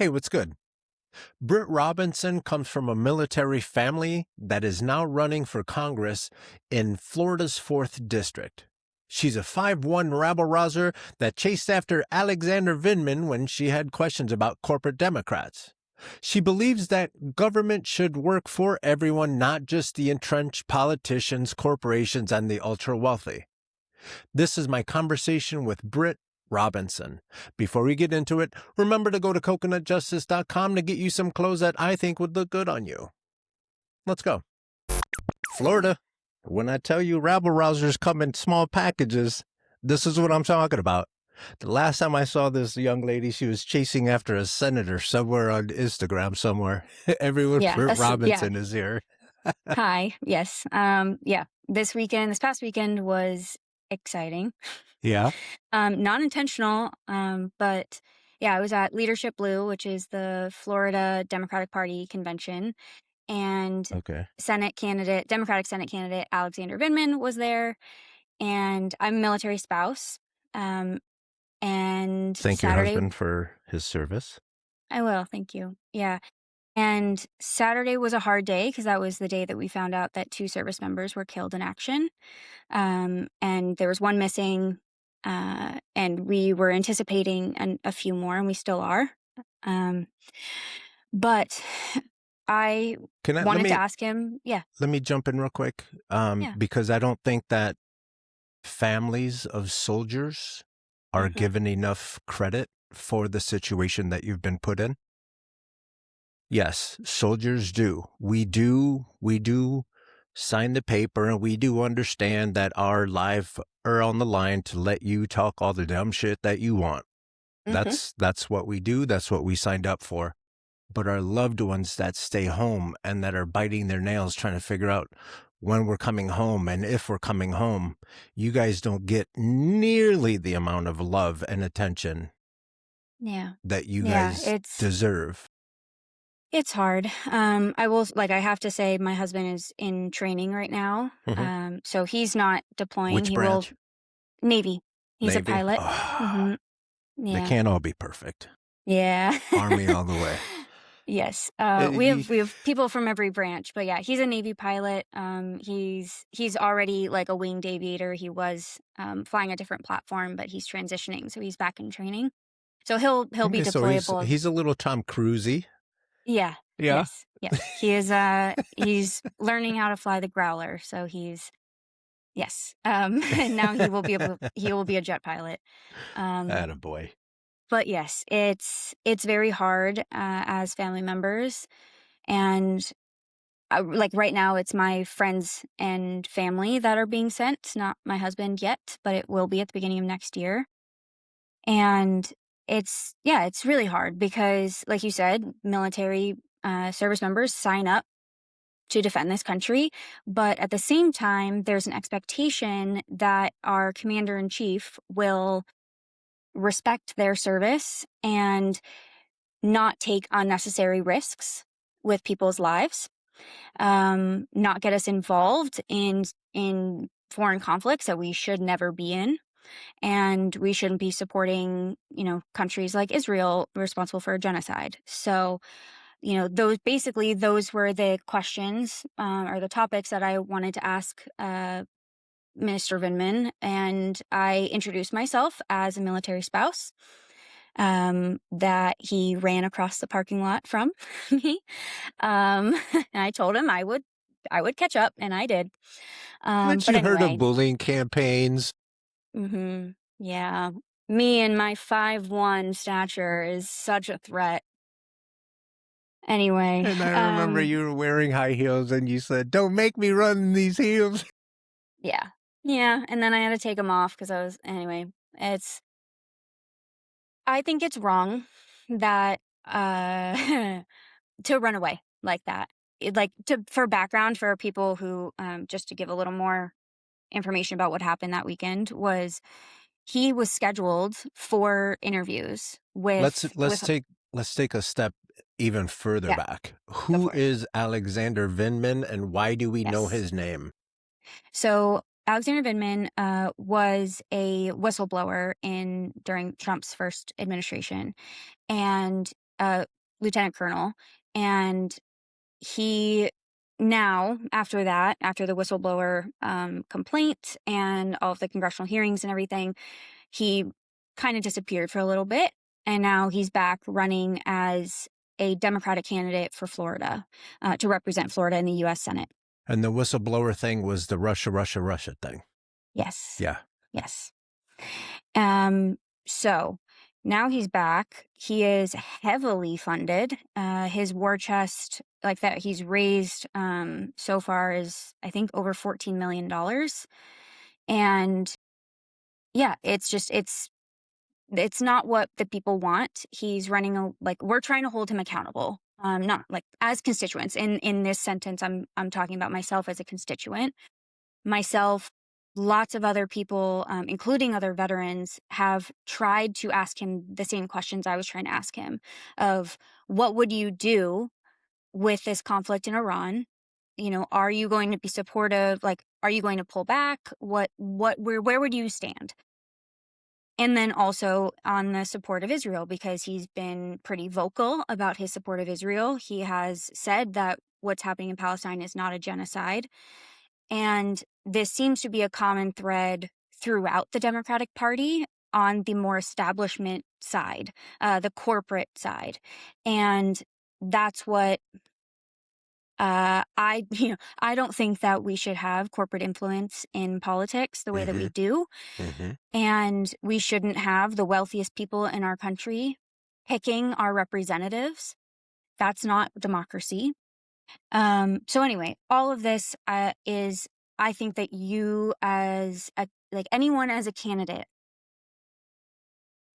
Hey, what's good? Brit Robinson comes from a military family that is now running for Congress in Florida's 4th District. She's a 5'1" rabble rouser that chased after Alexander Vindman when she had questions about corporate Democrats. She believes that government should work for everyone, not just the entrenched politicians, corporations, and the ultra-wealthy. This is my conversation with Brit Robinson. Before we get into it, remember to go to coconutjustice.com to get you some clothes that I think would look good on you. Let's go. Florida. When I tell you rabble rousers come in small packages, this is what I'm talking about. The last time I saw this young lady, she was chasing after a senator somewhere on Instagram somewhere. Everyone, Brit Robinson is here. Hi. Yes. This past weekend was exciting. Yeah. Not intentional. But yeah, I was at Leadership Blue, which is the Florida Democratic Party convention, and Okay. Democratic Senate candidate Alexander Vindman was there, and I'm a military spouse. And Thank your husband for his service. I will. Thank you. Yeah. And Saturday was a hard day because that was the day that we found out that 2 service members were killed in action. And there was one missing, and we were anticipating a few more, and we still are. But I wanted to ask him. Yeah. Let me jump in real quick, because I don't think that families of soldiers are given enough credit for the situation that you've been put in. Yes, soldiers do. We do sign the paper, and we do understand that our lives are on the line to let you talk all the dumb shit that you want. That's what we do. That's what we signed up for. But our loved ones that stay home and that are biting their nails trying to figure out when we're coming home and if we're coming home, you guys don't get nearly the amount of love and attention that you guys deserve. It's hard. I have to say my husband is in training right now. So he's not deploying. Which branch? Navy. He's Navy? a pilot. Oh, Yeah. They can't all be perfect. Yeah. Army all the way. Yes. We have people from every branch, but yeah, he's a Navy pilot. He's already like a winged aviator. He was flying a different platform, but he's transitioning, so he's back in training. So he'll be deployable. So he's a little Tom Cruise-y. Yeah. Yeah. Yes. He is. He's learning how to fly the Growler. So yes. And now he will be a jet pilot. Attaboy. But yes, it's very hard as family members, and right now it's my friends and family that are being sent, not my husband yet, but it will be at the beginning of next year. And it's really hard because, like you said, military service members sign up to defend this country, but at the same time, there's an expectation that our commander-in-chief will respect their service and not take unnecessary risks with people's lives, not get us involved in foreign conflicts that we should never be in. And we shouldn't be supporting, countries like Israel responsible for a genocide. So, those were the questions or the topics that I wanted to ask Minister Vindman, and I introduced myself as a military spouse that he ran across the parking lot from me. And I told him I would catch up, and I did. Haven't you heard of bullying campaigns? Yeah. Me and my 5'1" stature is such a threat. Anyway. And I remember you were wearing high heels and you said, "Don't make me run in these heels." Yeah. Yeah. And then I had to take them off because I think it's wrong that, to run away like that. For background for people who, just to give a little more information about what happened that weekend, was he was scheduled for interviews with. Let's take a step even further back. Who is Alexander Vindman, and why do we know his name? So Alexander Vindman was a whistleblower during Trump's first administration, and lieutenant colonel. And he now, after that, after the whistleblower complaint and all of the congressional hearings and everything, he kind of disappeared for a little bit. And now he's back running as a Democratic candidate for Florida to represent Florida in the U.S. Senate. And the whistleblower thing was the Russia thing. Yes. Yeah. Yes. So now he's back. He is heavily funded. His war chest, like that he's raised so far, is I think over $14 million. And yeah, it's not what the people want. He's running we're trying to hold him accountable. Not like as constituents. In this sentence, I'm talking about myself as a constituent. Myself, lots of other people, including other veterans, have tried to ask him the same questions I was trying to ask him of what would you do with this conflict in Iran? Are you going to be supportive? Like, are you going to pull back? Where would you stand? And then also on the support of Israel, because he's been pretty vocal about his support of Israel. He has said that what's happening in Palestine is not a genocide. And this seems to be a common thread throughout the Democratic Party on the more establishment side, the corporate side. And that's what I don't think that we should have corporate influence in politics the way that we do. And we shouldn't have the wealthiest people in our country picking our representatives. That's not democracy. So anyway, all of this is, I think that you as anyone as a candidate,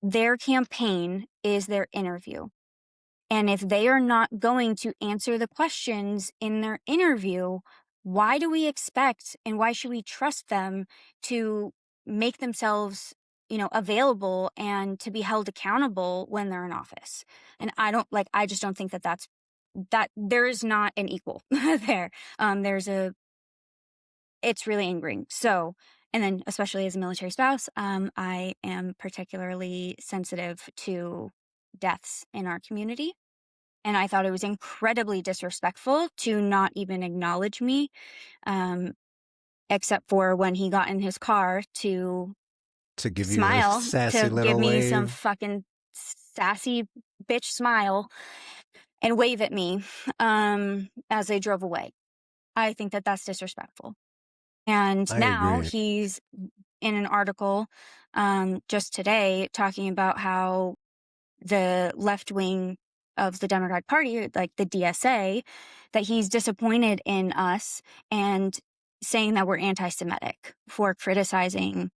their campaign is their interview. And if they are not going to answer the questions in their interview, why do we expect and why should we trust them to make themselves, available and to be held accountable when they're in office? And I just don't think that there is not an equal there. It's really angering. So, and then especially as a military spouse, I am particularly sensitive to deaths in our community. And I thought it was incredibly disrespectful to not even acknowledge me, except for when he got in his car to give smile, you a sassy to little give me wave. some fucking sassy bitch smile and wave at me as they drove away. I think that that's disrespectful. And I now agree. he's in an article just today talking about how the left wing of the Democratic Party, like the DSA, that he's disappointed in us and saying that we're anti-Semitic for criticizing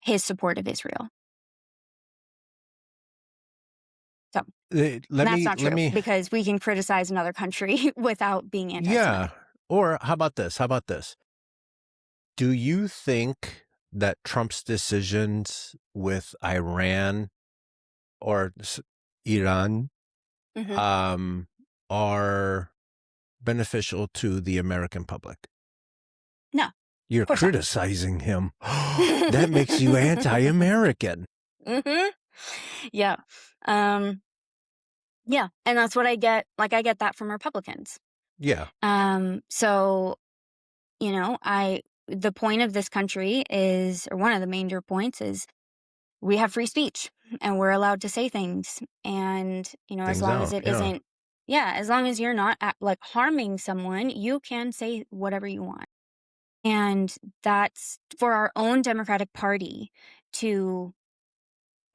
his support of Israel. So that's not true, because we can criticize another country without being anti-Semitic. Yeah. Or how about this? Do you think that Trump's decisions with Iran or Iran are beneficial to the American public? No. You're criticizing him. That makes you anti-American. Yeah. Yeah. And that's what I get. Like, I get that from Republicans. Yeah. So, the point of this country is, or one of the major points is, we have free speech and we're allowed to say things. And, as long as it isn't, as long as you're not harming someone, you can say whatever you want. And that's for our own Democratic Party to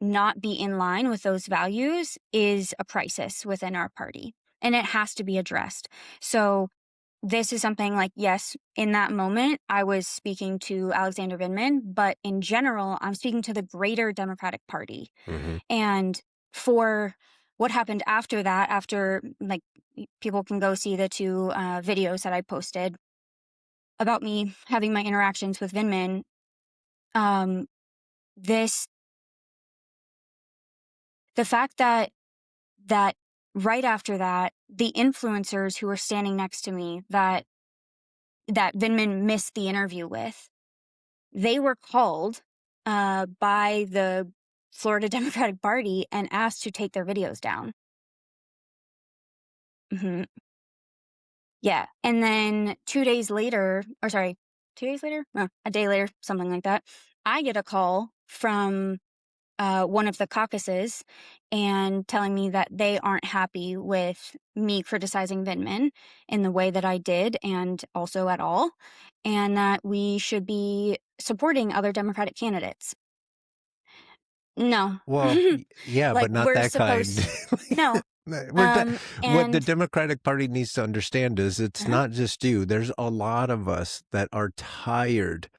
not be in line with those values is a crisis within our party, and it has to be addressed. So this is something like, yes, in that moment, I was speaking to Alexander Vindman, but in general, I'm speaking to the greater Democratic Party. And for what happened after that, after people can go see the 2 videos that I posted about me having my interactions with Vindman, the fact that right after that, the influencers who were standing next to me that Vindman missed the interview with, they were called by the Florida Democratic Party and asked to take their videos down. Mhm. Yeah, and then 2 days later, or sorry, 2 days later? No, a day later, something like that, I get a call from, one of the caucuses and telling me that they aren't happy with me criticizing Vindman in the way that I did and also at all, and that we should be supporting other Democratic candidates. No. Well, yeah, Like, but not we're that kind. supposed No, What the and Democratic Party needs to understand is it's Uh-huh. not just you. There's a lot of us that are tired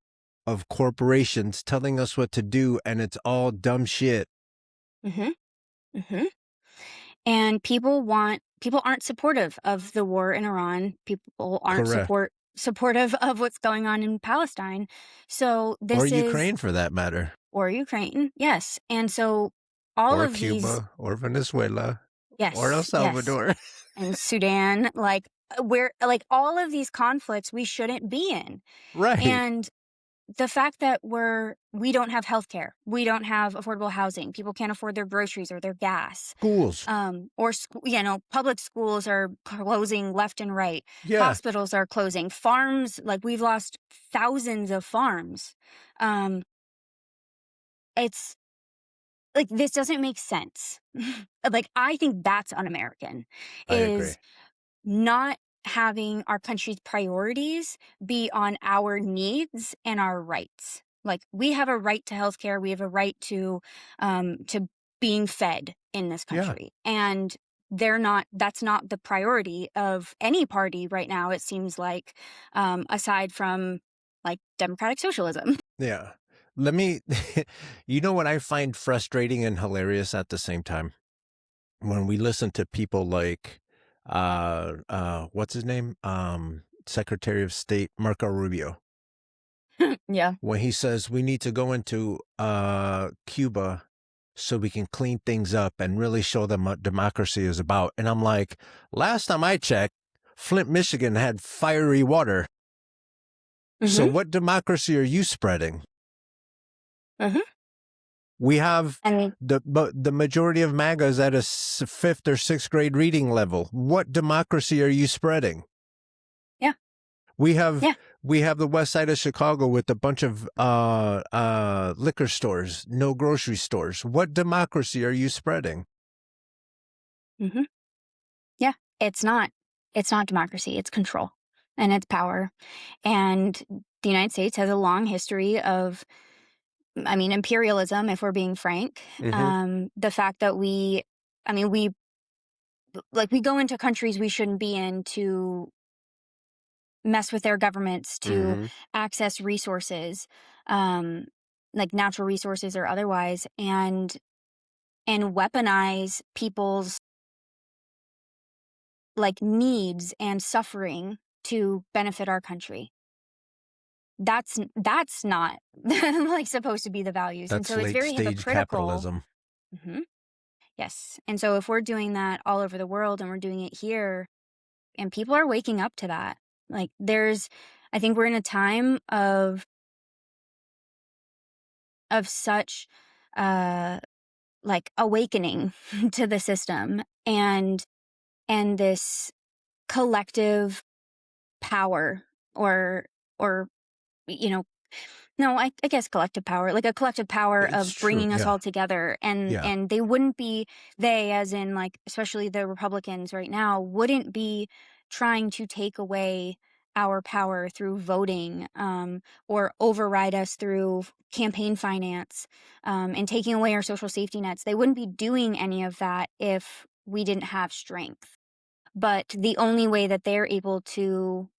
of corporations telling us what to do, and it's all dumb shit. Mhm, mhm. And people aren't supportive of the war in Iran. People aren't Correct. supportive of what's going on in Palestine. So Or this is Ukraine for that matter. or Ukraine, yes. And so all Or of these, Cuba. Or Venezuela. Or El yes, yes. Salvador. And Sudan, like, where like all of these conflicts we shouldn't be in. Right. And the fact that we don't have healthcare, we don't have affordable housing, people can't afford their groceries or their gas, Schools. public schools are closing left and right, Yeah, hospitals are closing, farms, like, we've lost thousands of farms. um it's like, this doesn't make sense. Like, I think that's un-American, I agree. is not having our country's priorities be on our needs and our rights. Like, we have a right to healthcare, we have a right to being fed in this Yeah. country. And that's not the priority of any party right now, it seems like, aside from, like, democratic socialism. Yeah. Let me, you know what I find frustrating and hilarious at the same time? When we listen to people like, what's his name? Secretary of State Marco Rubio, Yeah. when he says we need to go into Cuba so we can clean things up and really show them what democracy is about. And I'm like, last time I checked, Flint, Michigan had fiery water. So Hmm. what democracy are you spreading? Hmm. We have And the majority of MAGAs at a fifth or sixth grade reading level. What democracy are you spreading? yeah, We have yeah. we have the west side of Chicago with a bunch of liquor stores, no grocery stores. What democracy are you spreading? Hmm. Yeah, it's not democracy, it's control and it's power. And the United States has a long history of, I mean, imperialism, if we're being frank. Mm-hmm. The fact that I mean, we go into countries we shouldn't be in to mess with their governments, to Mm-hmm. access resources, um, like natural resources or otherwise, and weaponize people's, like, needs and suffering to benefit our country. That's not like supposed to be the values. And That's so it's late very stage hypocritical. capitalism. Hmm. Yes. And so if we're doing that all over the world and we're doing it here, and people are waking up to that, like, I think we're in a time of such, uh like, awakening to the system, and this collective power, or you know no, I guess collective power, like a collective power It's of true. bringing us Yeah. all together. and Yeah. and they wouldn't be, they as in, like, especially the Republicans right now, wouldn't be trying to take away our power through voting, or override us through campaign finance, and taking away our social safety nets. They wouldn't be doing any of that if we didn't have strength. But the only way that they're able to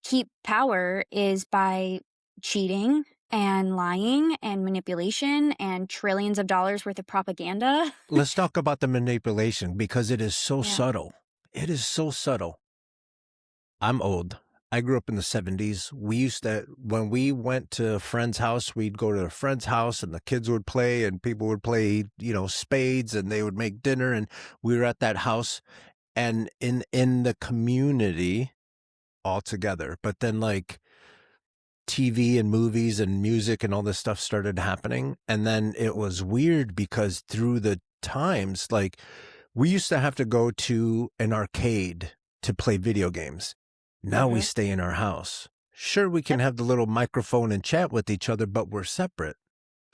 keep power is by cheating and lying and manipulation and trillions of dollars worth of propaganda. Let's talk about the manipulation because it is so Yeah. subtle. It is so subtle. I'm old. I grew up in the 70s. We used to, when we went to a friend's house, we'd go to a friend's house and the kids would play and people would play, spades and they would make dinner and we were at that house and in the community all together. But then like TV and movies and music and all this stuff started happening. And then it was weird because through the times, like We used to have to go to an arcade to play video games. Now we stay in our house. Sure, we can have the little microphone and chat with each other, but we're separate.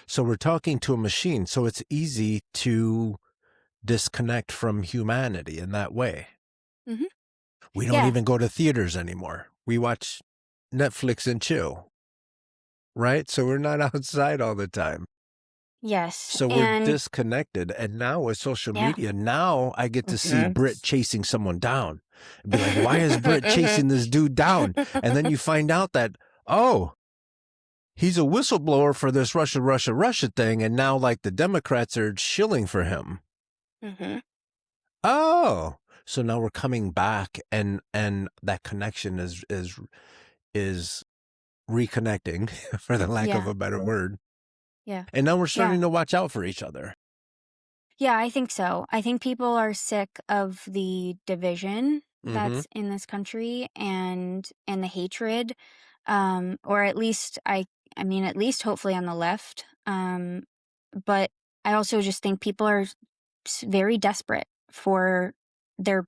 So we're talking to a machine. So it's easy to disconnect from humanity in that way. Mhm. We don't Yeah. even go to theaters anymore. We watch Netflix and chill, right? So we're not outside all the time. Yes. So we're And disconnected. And now with social yeah. media, now I get to see Britt chasing someone down and be like, why is Britt chasing this dude down? And then you find out that, oh, he's a whistleblower for this Russia thing. And now like the Democrats are shilling for him. Mhm. Oh, so now we're coming back and that connection is reconnecting for the lack of Yeah. a better word. Yeah. And now we're Yeah. starting to watch out for each other. Yeah, I think so. I think people are sick of the division Mm-hmm. that's in this country and the hatred, or at least I mean at least hopefully on the left. But I also just think people are very desperate for their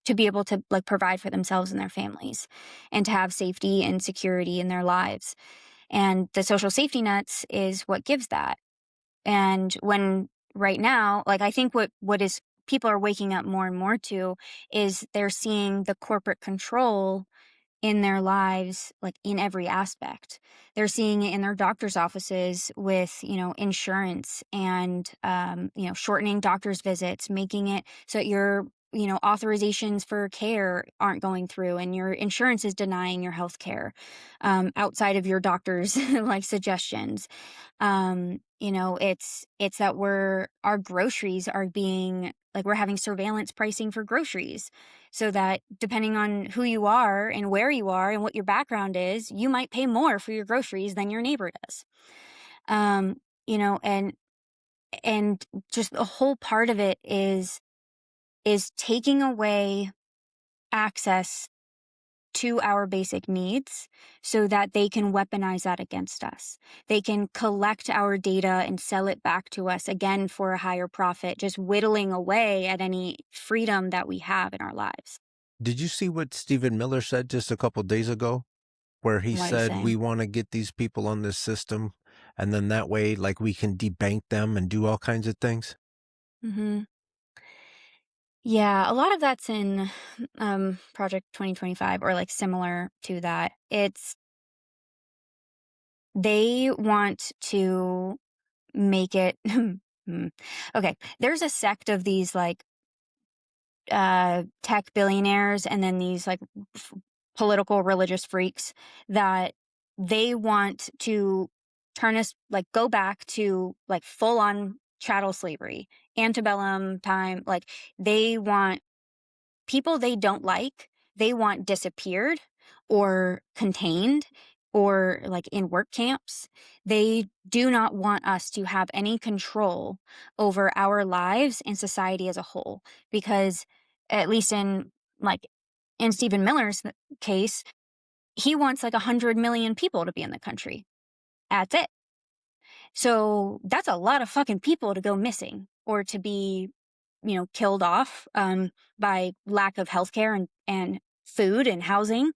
to be able to like provide for themselves and their families and to have safety and security in their lives. And the social safety nets is what gives that. And when right now, like I think what is people are waking up more and more to is they're seeing the corporate control in their lives, like in every aspect. They're seeing it in their doctor's offices with, insurance and, shortening doctor's visits, making it so that your, authorizations for care aren't going through and your insurance is denying your health care outside of your doctor's like suggestions. It's that our groceries are being like we're having surveillance pricing for groceries so that depending on who you are and where you are and what your background is, you might pay more for your groceries than your neighbor does. Um, you know, and just the whole part of it is taking away access to our basic needs so that they can weaponize that against us. They can collect our data and sell it back to us again for a higher profit, just whittling away at any freedom that we have in our lives. Did you see what Stephen Miller said just a couple days ago? Where he What are you said, we saying? want to get these people on this system. And then that way, like we can debank them and do all kinds of things. Mm-hmm. Yeah, a lot of that's in Project 2025 or like similar to that. They want to make it okay. There's a sect of these like tech billionaires and then these like political religious freaks that they want to turn us like go back to like full on chattel slavery, antebellum time. Like they want people they don't like, they want disappeared or contained or like in work camps. They do not want us to have any control over our lives and society as a whole because at least in Stephen Miller's case, he wants like 100 million people to be in the country. That's it. So that's a lot of fucking people to go missing or to be, killed off by lack of healthcare and food and housing,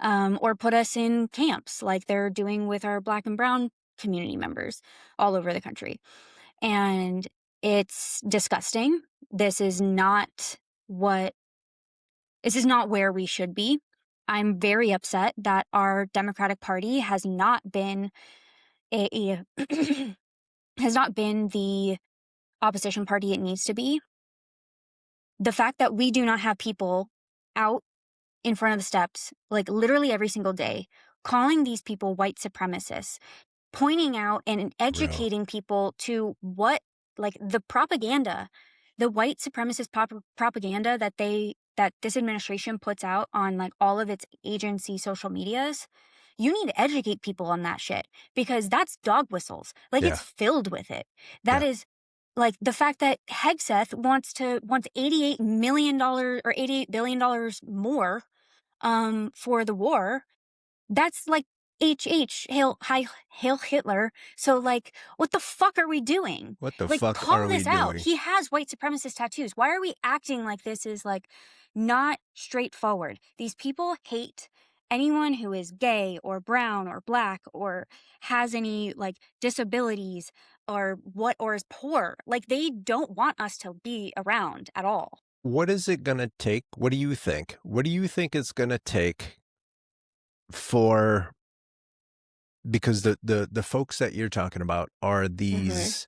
or put us in camps like they're doing with our Black and Brown community members all over the country. And it's disgusting. This is not what this is not where we should be. I'm very upset that our Democratic Party has not been a has not been the opposition party it needs to be. The fact that we do not have people out in front of the steps, like literally every single day, calling these people white supremacists, pointing out and Real. educating people to what, like the propaganda, the white supremacist propaganda that this administration puts out on like all of its agency social medias. You need to educate people on that shit because that's dog whistles. Like it's Yeah. filled with it. That Yeah. is like the fact that Hegseth wants $88 million or $88 billion more for the war. That's like Hail Hitler. So, like, what the fuck are we doing? What the Like, fuck call are we this out. doing? He has white supremacist tattoos. Why are we acting like this is, like, not straightforward? These people hate anyone who is gay or brown or black or has any, like, disabilities or is poor. Like, they don't want us to be around at all. What is it going to take? What do you think? What do you think it's going to take for, because the folks that you're talking about are these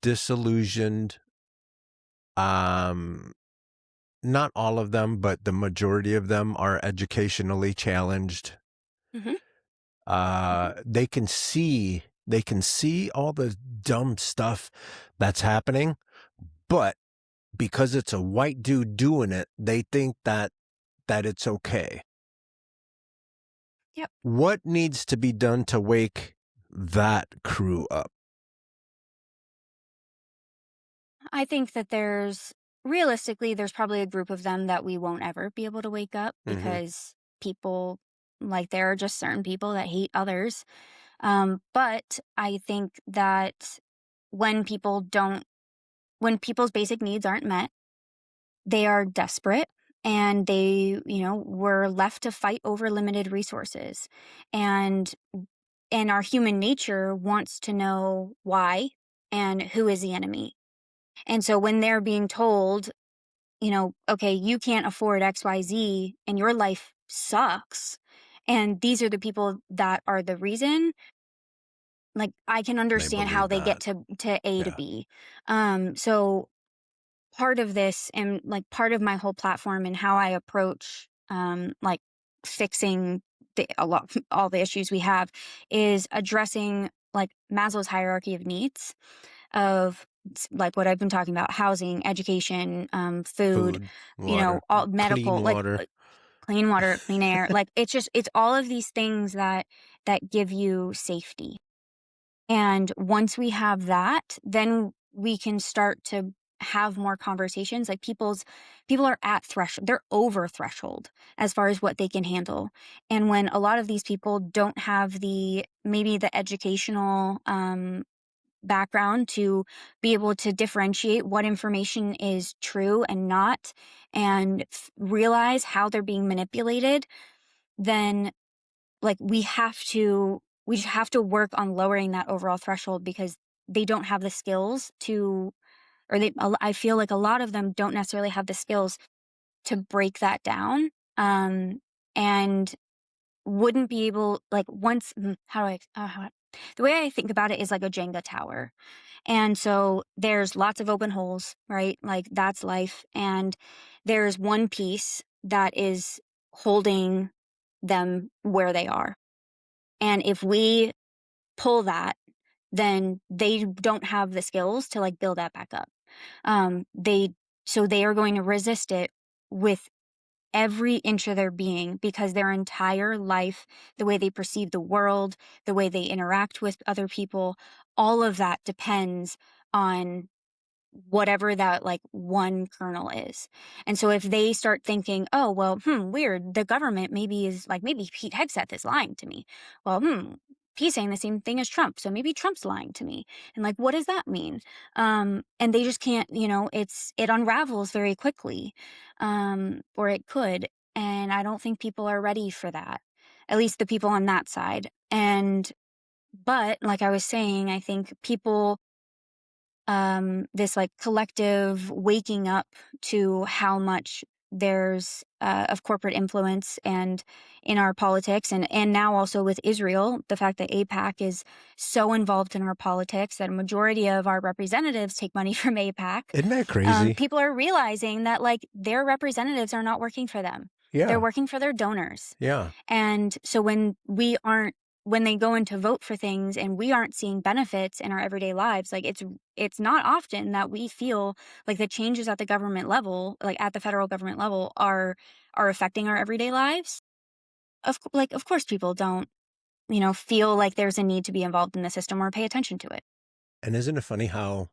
disillusioned, not all of them, but the majority of them are educationally challenged. Mm-hmm. They can see all the dumb stuff that's happening, but because it's a white dude doing it, they think that it's okay. Yep. What needs to be done to wake that crew up? I think that realistically, there's probably a group of them that we won't ever be able to wake up Mm-hmm. because people, like, there are just certain people that hate others. But I think that when when people's basic needs aren't met, they are desperate and they, were left to fight over limited resources. And our human nature wants to know why and who is the enemy. And so when they're being told, okay, you can't afford XYZ and your life sucks, and these are the people that are the reason, like, I can They understand how believe they get that. to A to Yeah. B. So part of this, and like part of my whole platform and how I approach like fixing all the issues we have, is addressing like Maslow's hierarchy of needs, of like what I've been talking about: housing, education, food, Food, water, all clean medical, like water. clean water, clean air. Like, it's all of these things that give you safety. And once we have that, then we can start to have more conversations. Like, people are at threshold, they're over threshold as far as what they can handle. And when a lot of these people don't have maybe the educational background to be able to differentiate what information is true and not, and realize how they're being manipulated, then, like, we just have to work on lowering that overall threshold, because they don't have the skills to, I feel like a lot of them don't necessarily have the skills to break that down. And wouldn't be able, like, once, the way I think about it is like a Jenga tower. And so there's lots of open holes, right? Like, that's life. And there's one piece that is holding them where they are. And if we pull that, then they don't have the skills to, like, build that back up. They are going to resist it with every inch of their being, because their entire life, the way they perceive the world, the way they interact with other people, all of that depends on whatever that, like, one kernel is. And so if they start thinking, oh, well, weird, the government maybe Pete Hegseth is lying to me. Well, he's saying the same thing as Trump, so maybe Trump's lying to me. And, like, what does that mean? And they just can't, it unravels very quickly, or it could. And I don't think people are ready for that, at least the people on that side. But like I was saying, I think people, this, like, collective waking up to how much there's of corporate influence and in our politics, and now also with Israel, the fact that AIPAC is so involved in our politics that a majority of our representatives take money from AIPAC. Isn't that crazy? People are realizing that, like, their representatives are not working for them. They're Yeah. working for their donors. Yeah. And so when they go in to vote for things and we aren't seeing benefits in our everyday lives, like, it's not often that we feel like the changes at the government level, like at the federal government level, are affecting our everyday lives. Of course people don't, feel like there's a need to be involved in the system or pay attention to it. And isn't it funny how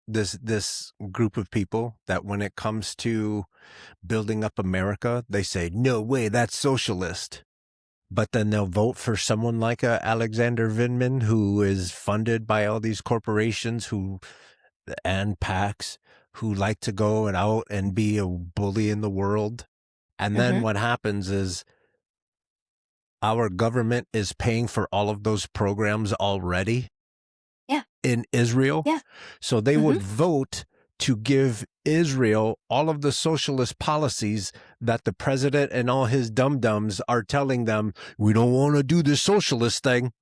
this group of people, that when it comes to building up America, they say, no way, that's socialist. but then they'll vote for someone like Alexander Vindman, who is funded by all these corporations and PACs who like to go and out and be a bully in the world. And then what happens is our government is paying for all of those programs already in Israel. Yeah. So they would vote to give Israel all of the socialist policies that the president and all his dum-dums are telling them, we don't want to do the socialist thing.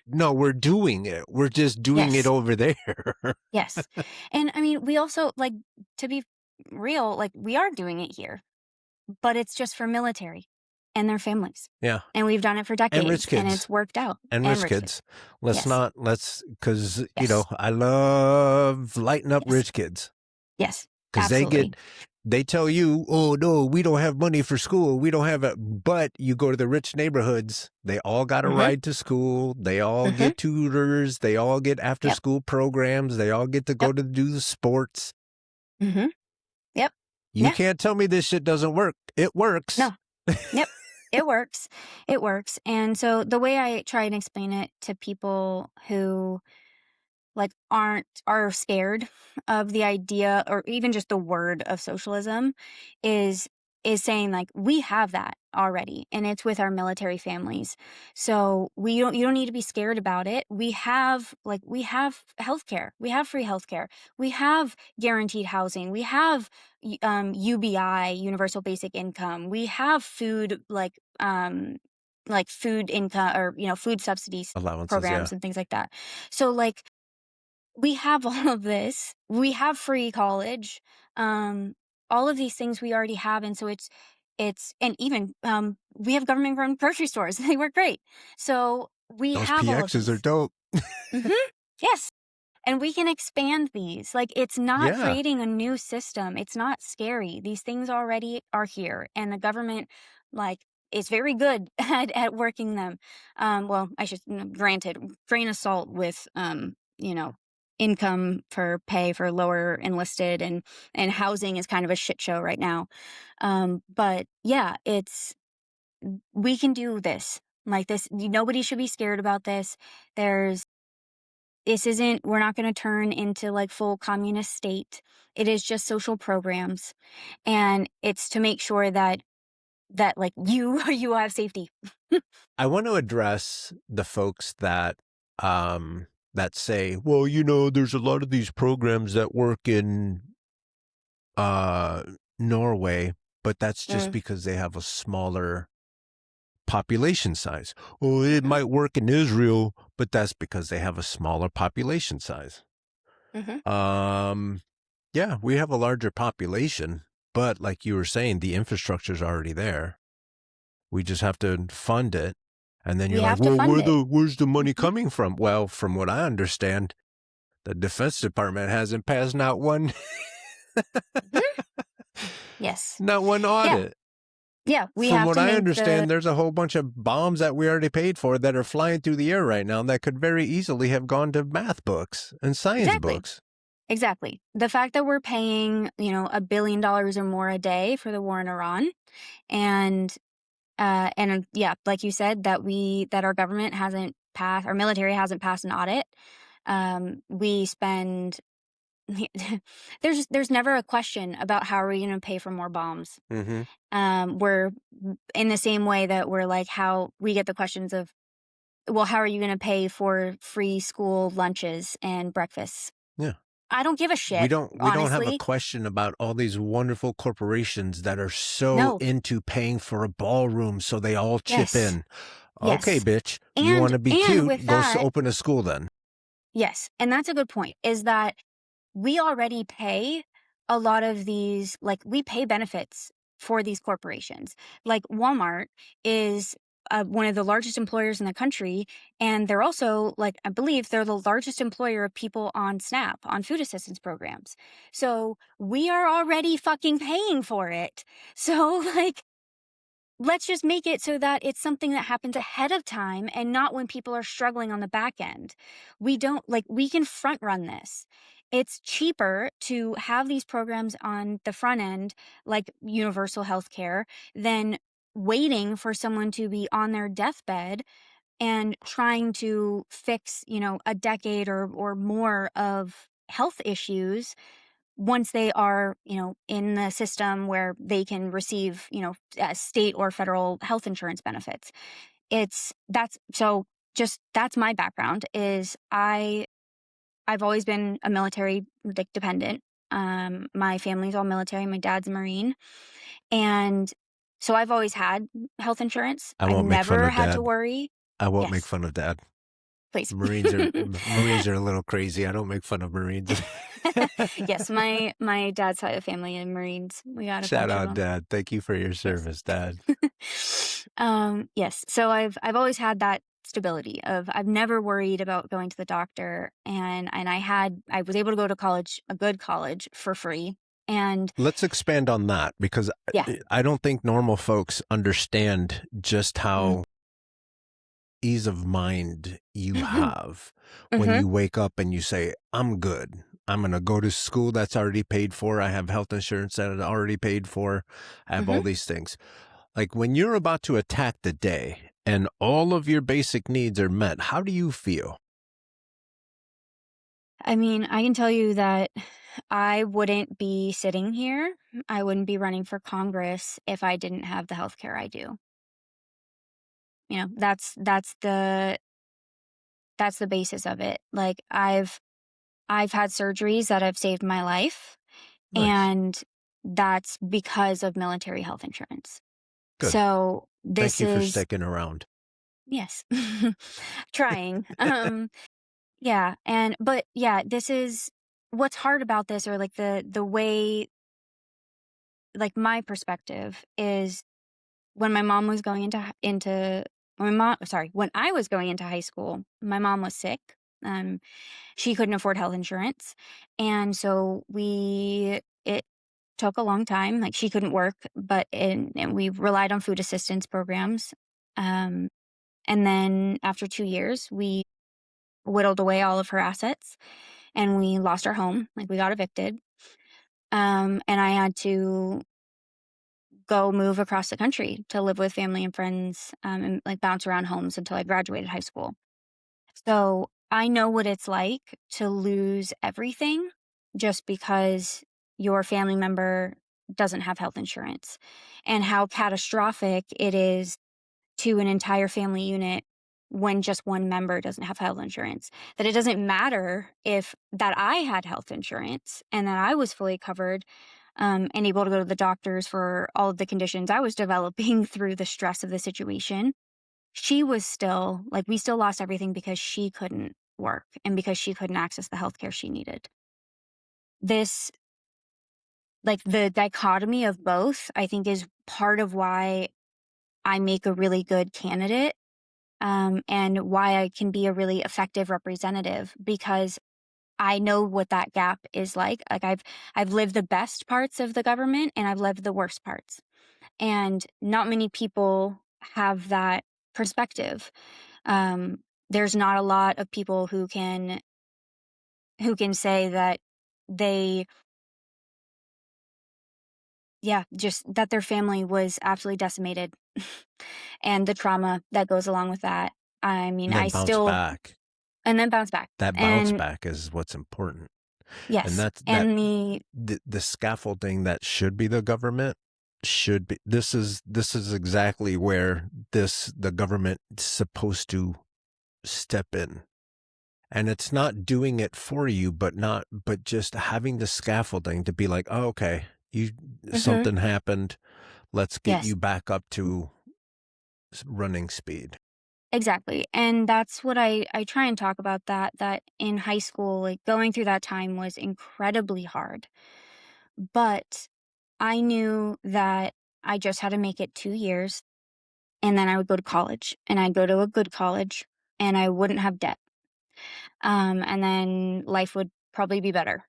No, we're doing it. We're just doing it over there. Yes. And I mean, we also, like, to be real, like, we are doing it here, but it's just for military and their families. Yeah. And we've done it for decades. And rich kids. And it's worked out. And rich kids. Let's Yes. because, you know, I love lighting up rich kids. Yes. Because they tell you, oh, no, we don't have money for school. We don't have it. But you go to the rich neighborhoods, they all got a ride to school. They all get tutors. They all get after school programs. They all get to go to do the sports. Yep. You can't tell me this shit doesn't work. It works. No. Yep. It works. It works. And so the way I try and explain it to people who like are scared of the idea or even just the word of socialism is saying, like, we have that already and it's with our military families. So you don't need to be scared about it. We have healthcare. We have free healthcare. We have guaranteed housing. We have UBI, universal basic income. We have food like food income or food subsidies Allowances, programs and things like that. So like we have all of this. We have free college. All of these things we already have. And so it's and even we have government run grocery stores. They work great. So we those have all of PXs these. are dope. Yes. And we can expand these. Like, it's not creating a new system. It's not scary. These things already are here. And the government, like, is very good at working them. Well, I should, granted, grain of salt with, income for pay for lower enlisted and housing is kind of a shit show right now. But yeah, we can do this. Like this, nobody should be scared about this. We're not going to turn into like full communist state. It is just social programs. And it's to make sure that like you have safety. I want to address the folks that say, well, there's a lot of these programs that work in Norway, but that's just because they have a smaller population size. Well, it might work in Israel, but that's because they have a smaller population size. Yeah, we have a larger population, but like you were saying, the infrastructure is already there. We just have to fund it. And then you're like, well, where's the money coming from? Well, from what I understand, the Defense Department hasn't passed not one. Yes. Not one audit. Yeah, from what I understand, there's a whole bunch of bombs that we already paid for that are flying through the air right now that could very easily have gone to math books and science books. Exactly. The fact that we're paying, $1 billion or more a day for the war in Iran, and yeah, like you said, that our government hasn't passed, our military hasn't passed an audit. We spend. There's never a question about how are we going to pay for more bombs. We're in the same way that we're like how we get the questions of, well, how are you going to pay for free school lunches and breakfasts? Yeah. I don't give a shit. We don't have a question about all these wonderful corporations that are so into paying for a ballroom so they all chip in. Okay, bitch. You want to be cute? Go open a school then. Yes. And that's a good point, is that we already pay a lot of these, like we pay benefits for these corporations. Like Walmart is one of the largest employers in the country. And they're also, like, I believe they're the largest employer of people on SNAP, on food assistance programs. So we are already fucking paying for it. So like, let's just make it so that it's something that happens ahead of time and not when people are struggling on the back end. We can front run this. It's cheaper to have these programs on the front end, like universal health care, than waiting for someone to be on their deathbed and trying to fix, a decade or more of health issues once they are, in the system where they can receive, state or federal health insurance benefits. That's my background is I've always been a military dependent. My family's all military. My dad's a Marine. And so I've always had health insurance. I I won't make fun never of had to Dad. worry. I won't make Yes, fun of Dad. please. Marines are a little crazy. I don't make fun of Marines. Yes, my dad's side of the family and Marines. We got a Shout bunch of out, them. Dad. Thank you for your Yes. service, Dad. Yes. So I've always had that stability of I've never worried about going to the doctor, and I was able to go to college, a good college, for free. And Let's expand on that because yeah. I don't think normal folks understand just how ease of mind you have when Mm-hmm. you wake up and you say, I'm good. I'm going to go to school that's already paid for. I have health insurance that is already paid for. I have all these things. Like when you're about to attack the day and all of your basic needs are met, how do you feel? I mean, I can tell you that I wouldn't be sitting here. I wouldn't be running for Congress if I didn't have the healthcare I do. That's the basis of it. Like I've had surgeries that have saved my life, Nice. and that's because of military health insurance. Good. So Thank this you for is, sticking around. yes, trying. Yeah, but yeah, this is what's hard about this, or like the way, like my perspective is when my mom was going into when I was going into high school, my mom was sick. Um, she couldn't afford health insurance, and so it took a long time. Like she couldn't work, and we relied on food assistance programs. Um, and then after 2 years, we whittled away all of her assets, and we lost our home. Like we got evicted. And I had to go move across the country to live with family and friends, and like bounce around homes until I graduated high school. So I know what it's like to lose everything just because your family member doesn't have health insurance, and how catastrophic it is to an entire family unit when just one member doesn't have health insurance. That it doesn't matter if that I had health insurance and that I was fully covered, and able to go to the doctors for all of the conditions I was developing through the stress of the situation. She was still like, we still lost everything because she couldn't work and because she couldn't access the healthcare she needed. This, like the dichotomy of both, I think is part of why I make a really good candidate, and why I can be a really effective representative, because I know what that gap is like. Like I've lived the best parts of the government and I've lived the worst parts. And not many people have that perspective. There's not a lot of people who can say that they, yeah, just that their family was absolutely decimated and the trauma that goes along with that. I mean, And then bounce back. and then bounce back. That bounce And back is what's important. And yes, that's that and the scaffolding that should be the government should be this is exactly where the government is supposed to step in. And it's not doing it for you, but just having the scaffolding to be like, oh, okay, mhm, something happened. Let's get yes, you back up to running speed. exactly. And that's what I try and talk about, that in high school, like going through that time was incredibly hard. But I knew that I just had to make it 2 years, and then I would go to college, and I'd go to a good college, and I wouldn't have debt. And then life would probably be better.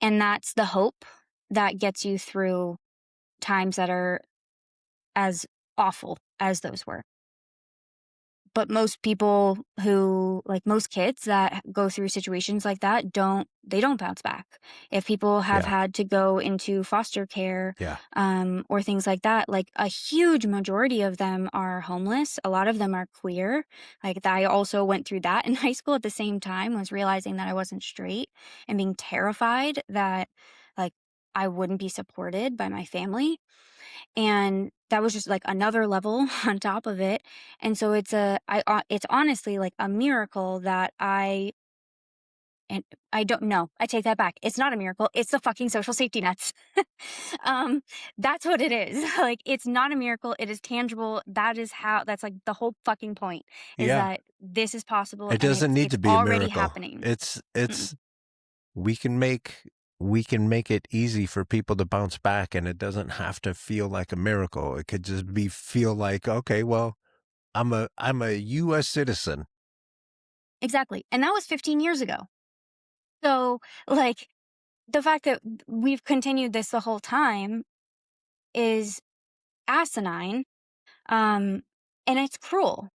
And that's the hope that gets you through times that are as awful as those were. but most people who, like most kids that go through situations like that, don't bounce back. If people have Yeah. had to go into foster care, Yeah. or things like that, like a huge majority of them are homeless. A lot of them are queer. Like I also went through that in high school at the same time, was realizing that I wasn't straight and being terrified that like I wouldn't be supported by my family. And that was just like another level on top of it. And so it's honestly like a miracle that and I don't know. I take that back. It's not a miracle. It's the fucking social safety nets. um, that's what it is. Like, it's not a miracle. It is tangible. That's like the whole fucking point, is Yeah. that this is possible It and doesn't need it's to be a already miracle. happening. It's Mm. we can make it easy for people to bounce back, and it doesn't have to feel like a miracle. It could just feel like, okay, well, I'm a US citizen. Exactly. And that was 15 years ago. So, like, the fact that we've continued this the whole time is asinine. Um, and it's cruel.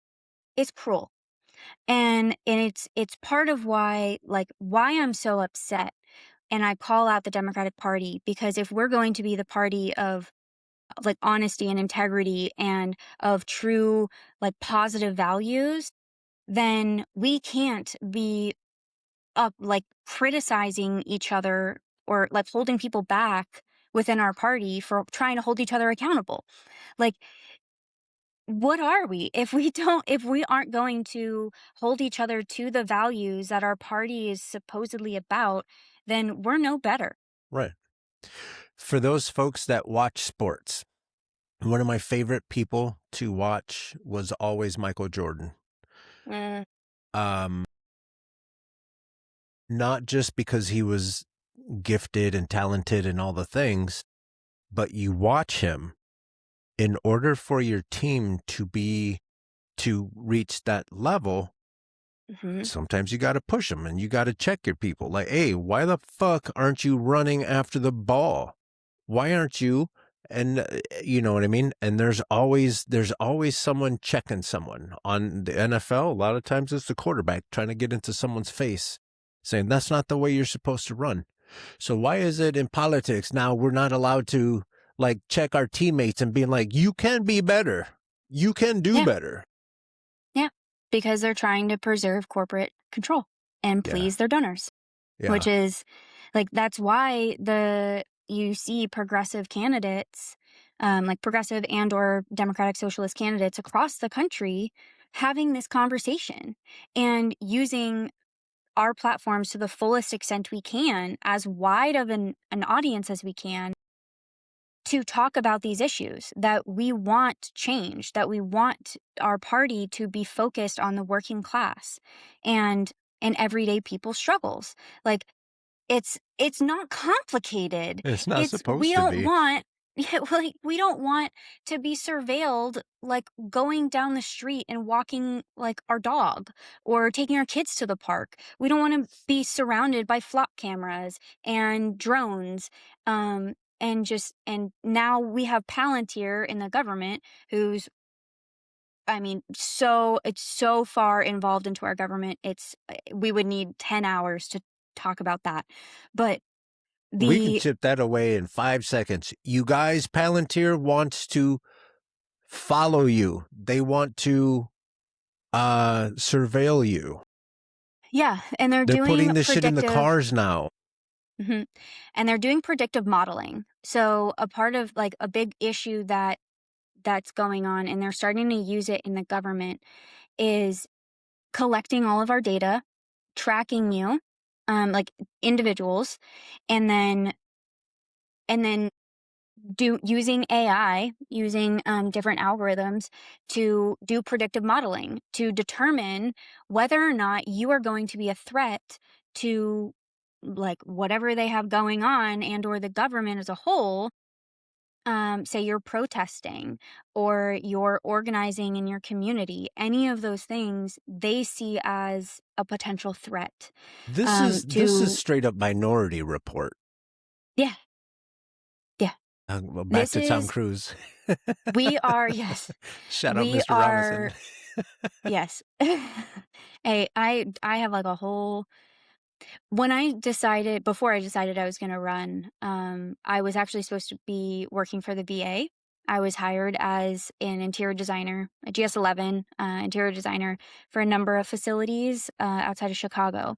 It's cruel. And it's part of why I'm so upset. And I call out the Democratic Party, because if we're going to be the party of like honesty and integrity and of true like positive values, then we can't be up like criticizing each other or like holding people back within our party for trying to hold each other accountable. Like, what are we if we aren't going to hold each other to the values that our party is supposedly about, then we're no better. Right. For those folks that watch sports, one of my favorite people to watch was always Michael Jordan. Mm. Um, not just because he was gifted and talented and all the things, but you watch him in order for your team to reach that level. Hmm. Sometimes you got to push them and you got to check your people. Like, hey, why the fuck aren't you running after the ball? Why aren't you? And you know what I mean? And there's always someone checking someone. On the NFL, a lot of times it's the quarterback trying to get into someone's face, saying that's not the way you're supposed to run. So why is it in politics now we're not allowed to like check our teammates and being like, you can be better. You can do Yeah. better. Yeah. Because they're trying to preserve corporate control and Yeah. please their donors, which Yeah. is like, that's why you see progressive candidates, like progressive and or democratic socialist candidates across the country having this conversation and using our platforms to the fullest extent we can, as wide of an audience as we can, to talk about these issues that we want change, that we want our party to be focused on the working class and everyday people's struggles. Like, it's not complicated. It's not It's we supposed to don't be. want yeah, like we don't want to be surveilled like going down the street and walking like our dog or taking our kids to the park. We don't want to be surrounded by flop cameras and drones. And now we have Palantir in the government who's, I mean, it's so far involved into our government. We would need 10 hours to talk about that. But We can the chip that away in 5 seconds. You guys, Palantir wants to follow you. They want to surveil you. yeah, and they're They're doing putting this shit in the predictive. cars now. Mhm. And they're doing predictive modeling. So a part of like a big issue that's going on, and they're starting to use it in the government, is collecting all of our data, tracking you, like individuals, and then using AI, using different algorithms to do predictive modeling to determine whether or not you are going to be a threat to like whatever they have going on and or the government as a whole. Say you're protesting or you're organizing in your community, any of those things they see as a potential threat. This is To straight up Minority Report. Yeah, yeah. Well, back This to Tom is Cruise. we are yes, Shout out we Mr. are Robinson. Yes. Hey, I have like a whole when I decided before I decided I was gonna run, I was actually supposed to be working for the VA. I was hired as an interior designer, a GS11 interior designer for a number of facilities outside of Chicago.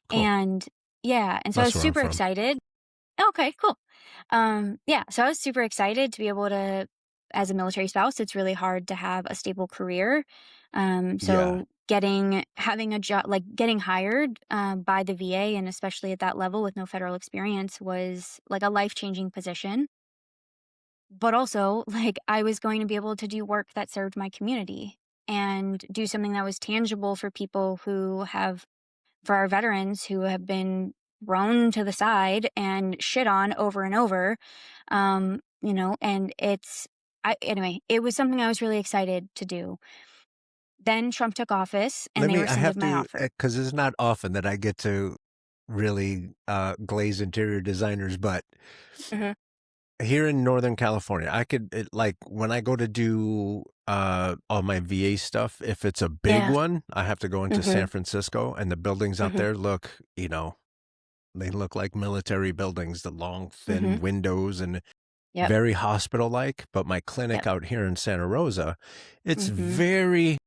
Cool. And yeah, and so I That's was where I'm super from. excited. Okay, cool. Yeah, so I was super excited to be able to, as a military spouse, it's really hard to have a stable career. Yeah. So having a job, like getting hired by the VA, and especially at that level with no federal experience, was like a life-changing position. But also, like I was going to be able to do work that served my community and do something that was tangible for our veterans who have been thrown to the side and shit on over and over. And anyway, it was something I was really excited to do. Then Trump took office and they I rescinded have my to, offer. because it's not often that I get to really glaze interior designers, but Hmm. here in Northern California, like when I go to do all my VA stuff, if it's a big Yeah. one, I have to go into Hmm. San Francisco, and the buildings out Hmm. there they look like military buildings, the long, Hmm. thin windows and Yep. very hospital-like. But my clinic Yep. out here in Santa Rosa, it's Hmm. very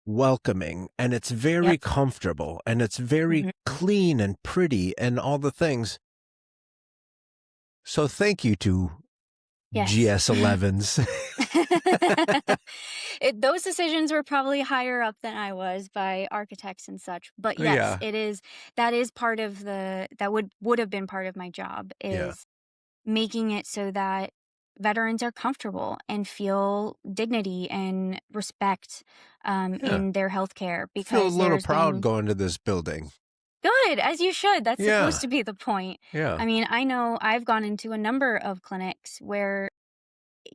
welcoming and it's very Yep. comfortable and it's very Hmm. clean and pretty and all the things. So thank you to Yes. GS11s. Those decisions were probably higher up than I was by architects and such. But yes, Yeah, that is part of that would have been part of my job yeah, is making it so that veterans are comfortable and feel dignity and respect yeah. in their healthcare Feel a because little there's proud been going to this building. good, as you should. That's supposed Yeah, to be the point. yeah, I mean, I know I've gone into a number of clinics where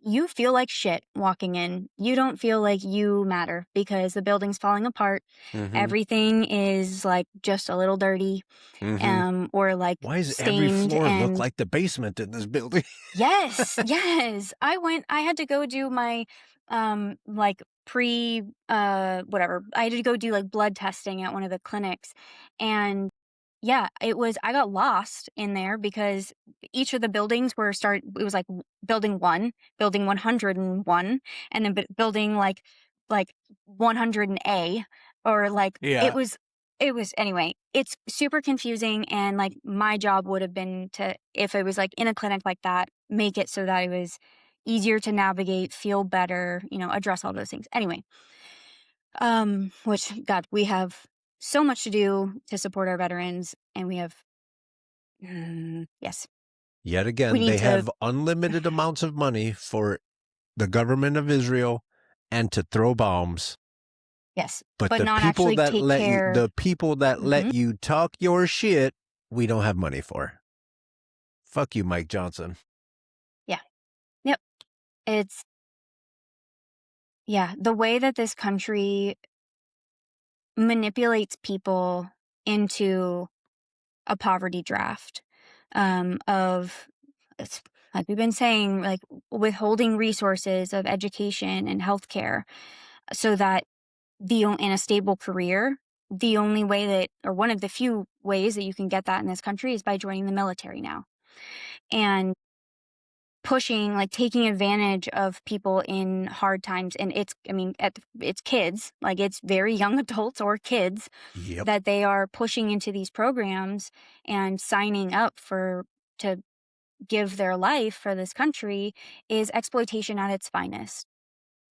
you feel like shit walking in. You don't feel like you matter because the building's falling apart. mm-hmm, Everything is like just a little dirty, mm-hmm. or like Why does every stained. floor look And like the basement in this building? yes, yes. I had to go do my like pre whatever. I had to go do like blood testing at one of the clinics. And yeah, I got lost in there because each of the buildings it was like building 1, building 101, and then building like 100 and A, or like Yeah, it was anyway, it's super confusing. And like my job would have been to, if it was like in a clinic like that, make it so that it was easier to navigate, feel better, address all those things. Anyway, which God, we have so much to do to support our veterans, and we have yes, yet we again, need they to have unlimited amounts of money for the government of Israel and to throw bombs. yes, But but not actually take care. the people that Hmm. let you talk your shit, we don't have money for. Fuck you, Mike Johnson. Yeah, yep. It's yeah, the way that this country manipulates people into a poverty draft, of it's like we've been saying, like withholding resources of education and healthcare so that in a stable career, the only way that, or one of the few ways that you can get that in this country is by joining the military now. And pushing, like taking advantage of people in hard times. And it's kids, like it's very young adults or kids Yep. that they are pushing into these programs and signing up to give their life for this country is exploitation at its finest.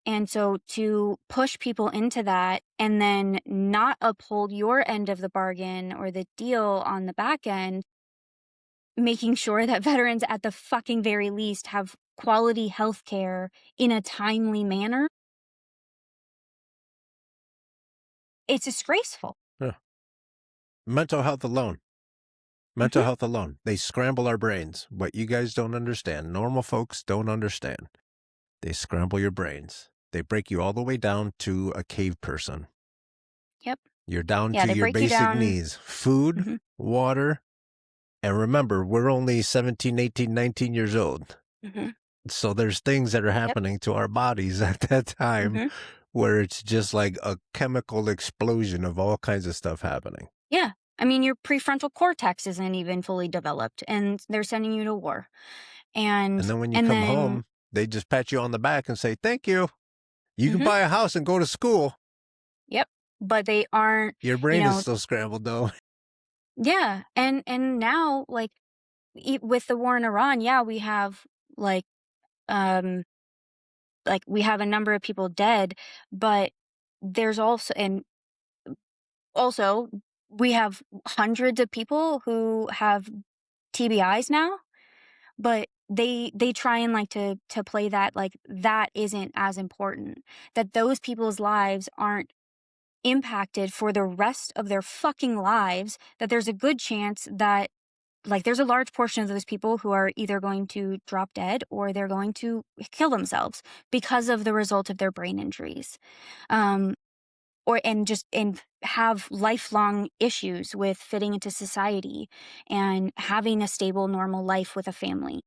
And so to push people into that and then not uphold your end of the bargain or the deal on the back end, making sure that veterans at the fucking very least have quality health care in a timely manner, it's disgraceful. Yeah. Mental health alone. Mental Mhm. health alone. They scramble our brains. What you guys don't understand, normal folks don't understand. They scramble your brains. They break you all the way down to a cave person. Yep. You're down Yeah, to they your break you basic down. needs: food, Mhm. water, and remember, we're only 17, 18, 19 years old. Mhm. So there's things that are Yep. happening to our bodies at that time Mhm. where it's just like a chemical explosion of all kinds of stuff happening. Yeah. I mean, your prefrontal cortex isn't even fully developed, and they're sending you to war. And And then when you and come then home, they just pat you on the back and say, thank you. You can mhm, buy a house and go to school. yep. But they aren't, Your you brain is know, still scrambled, though. yeah. And now, like, with the war in Iran, yeah, we have um we have a number of people dead, but there's also we have hundreds of people who have TBIs now, but they try and like to play that like that isn't as important, that those people's lives aren't impacted for the rest of their fucking lives, that there's a good chance that like there's a large portion of those people who are either going to drop dead or they're going to kill themselves because of the result of their brain injuries. Um or and have lifelong issues with fitting into society and having a stable normal life with a family.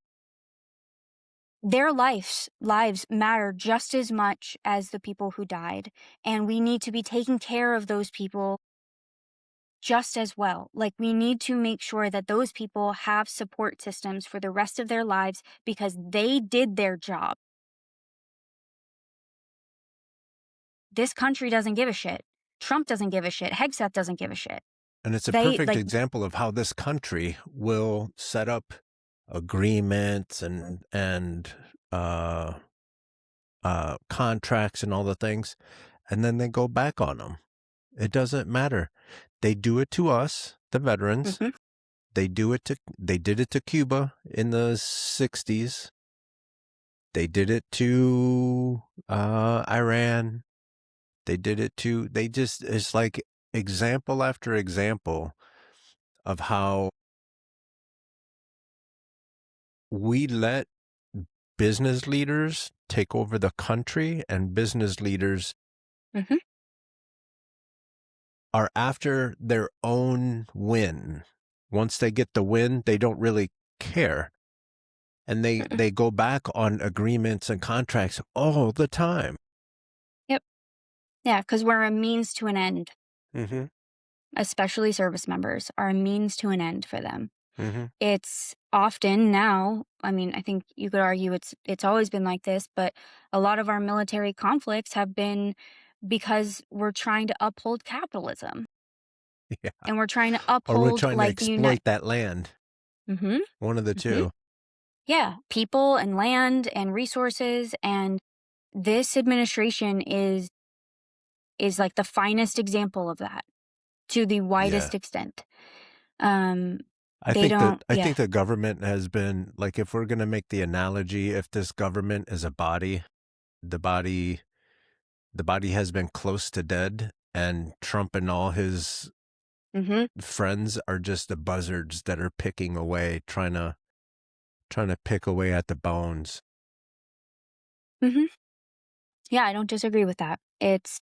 Their lives matter just as much as the people who died, and we need to be taking care of those people just as well. Like, we need to make sure that those people have support systems for the rest of their lives because they did their job. This country doesn't give a shit. Trump doesn't give a shit. Hegseth doesn't give a shit. And it's a They perfect like example of how this country will set up agreements and uh, contracts and all the things, and then they go back on them. It doesn't matter. They do it to us, the veterans. mhm, They did it to Cuba in the 60s. They did it to Iran. It's like example after example of how we let business leaders take over the country, and business leaders mhm, are after their own win. Once they get the win, they don't really care. And mm-mm. they go back on agreements and contracts all the time. Yep. Yeah, because we're a means to an end. Mm-hmm. Especially service members are a means to an end for them. Mm-hmm. It's often now, I mean, I think you could argue it's always been like this, but a lot of our military conflicts have been because we're trying to uphold capitalism Yeah. and we're trying to Or we're uphold trying to like the unit. exploit that land. Mhm. One of the Mhm. two. Yeah, people and land and resources, and this administration is like the finest example of that to the Yeah. widest extent. Um they I yeah. think the government has been like, if we're going to make the analogy, if this government is a body, the body the body has been close to dead, and Trump and all his Mhm. friends are just the buzzards that are picking away, trying to pick away at the bones. Mhm. Yeah, I don't disagree with that. It's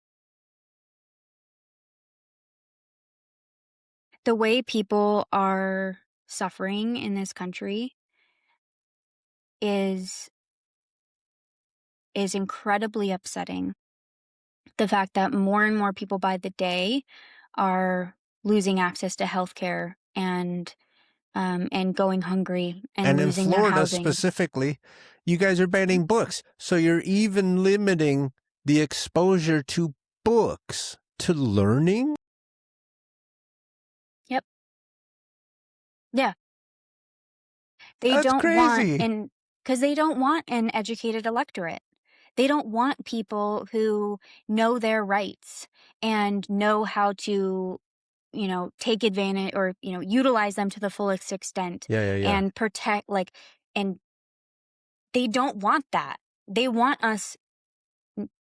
the way people are suffering in this country is is incredibly upsetting. The fact that more and more people by the day are losing access to healthcare and going hungry and And in losing their Florida housing. specifically, you guys are banning books. So you're even limiting the exposure to books, to learning. Yep. Yeah. They That's don't want crazy. an because they don't want an educated electorate. They don't want people who know their rights and know how to, take advantage or, utilize them to the fullest extent Yeah, yeah, yeah. and protect, and they don't want that. They want us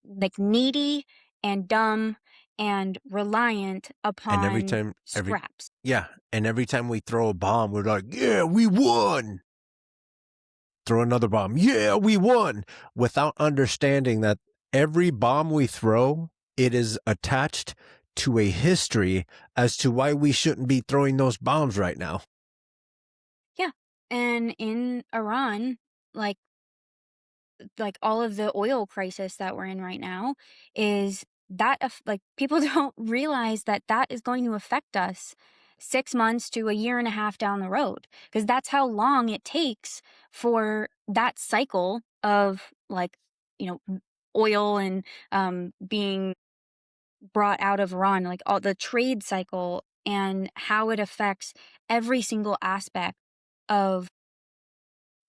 like needy and dumb and reliant And upon scraps. every time we throw a bomb, we're like, yeah, we won. Throw another bomb. Yeah, we won. Without understanding that every bomb we throw, it is attached to a history as to why we shouldn't be throwing those bombs right now. Yeah. And in Iran, like like all of the oil crisis that we're in right now is that like people don't realize that that is going to affect us 6 months to a year and a half down the road, because that's how long it takes for that cycle of like, oil and being brought out of Iran, like all the trade cycle and how it affects every single aspect of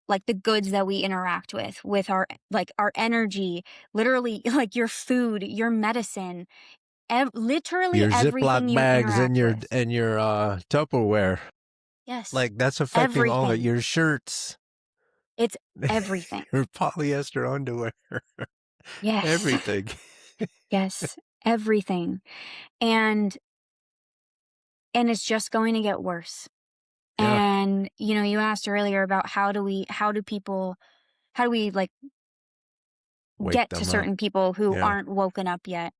like the goods that we interact with our like our energy, literally like your food, your medicine, literally Your everything Ziploc you bags and interact your with. Tupperware. Yes, Like, that's affecting all of everything. your shirts, It's everything. your polyester underwear, Yes. everything. Yes, everything. And it's just going to get worse. Yeah. And you asked earlier about how do we like Wake get to them up. certain people who Yeah. aren't woken up yet.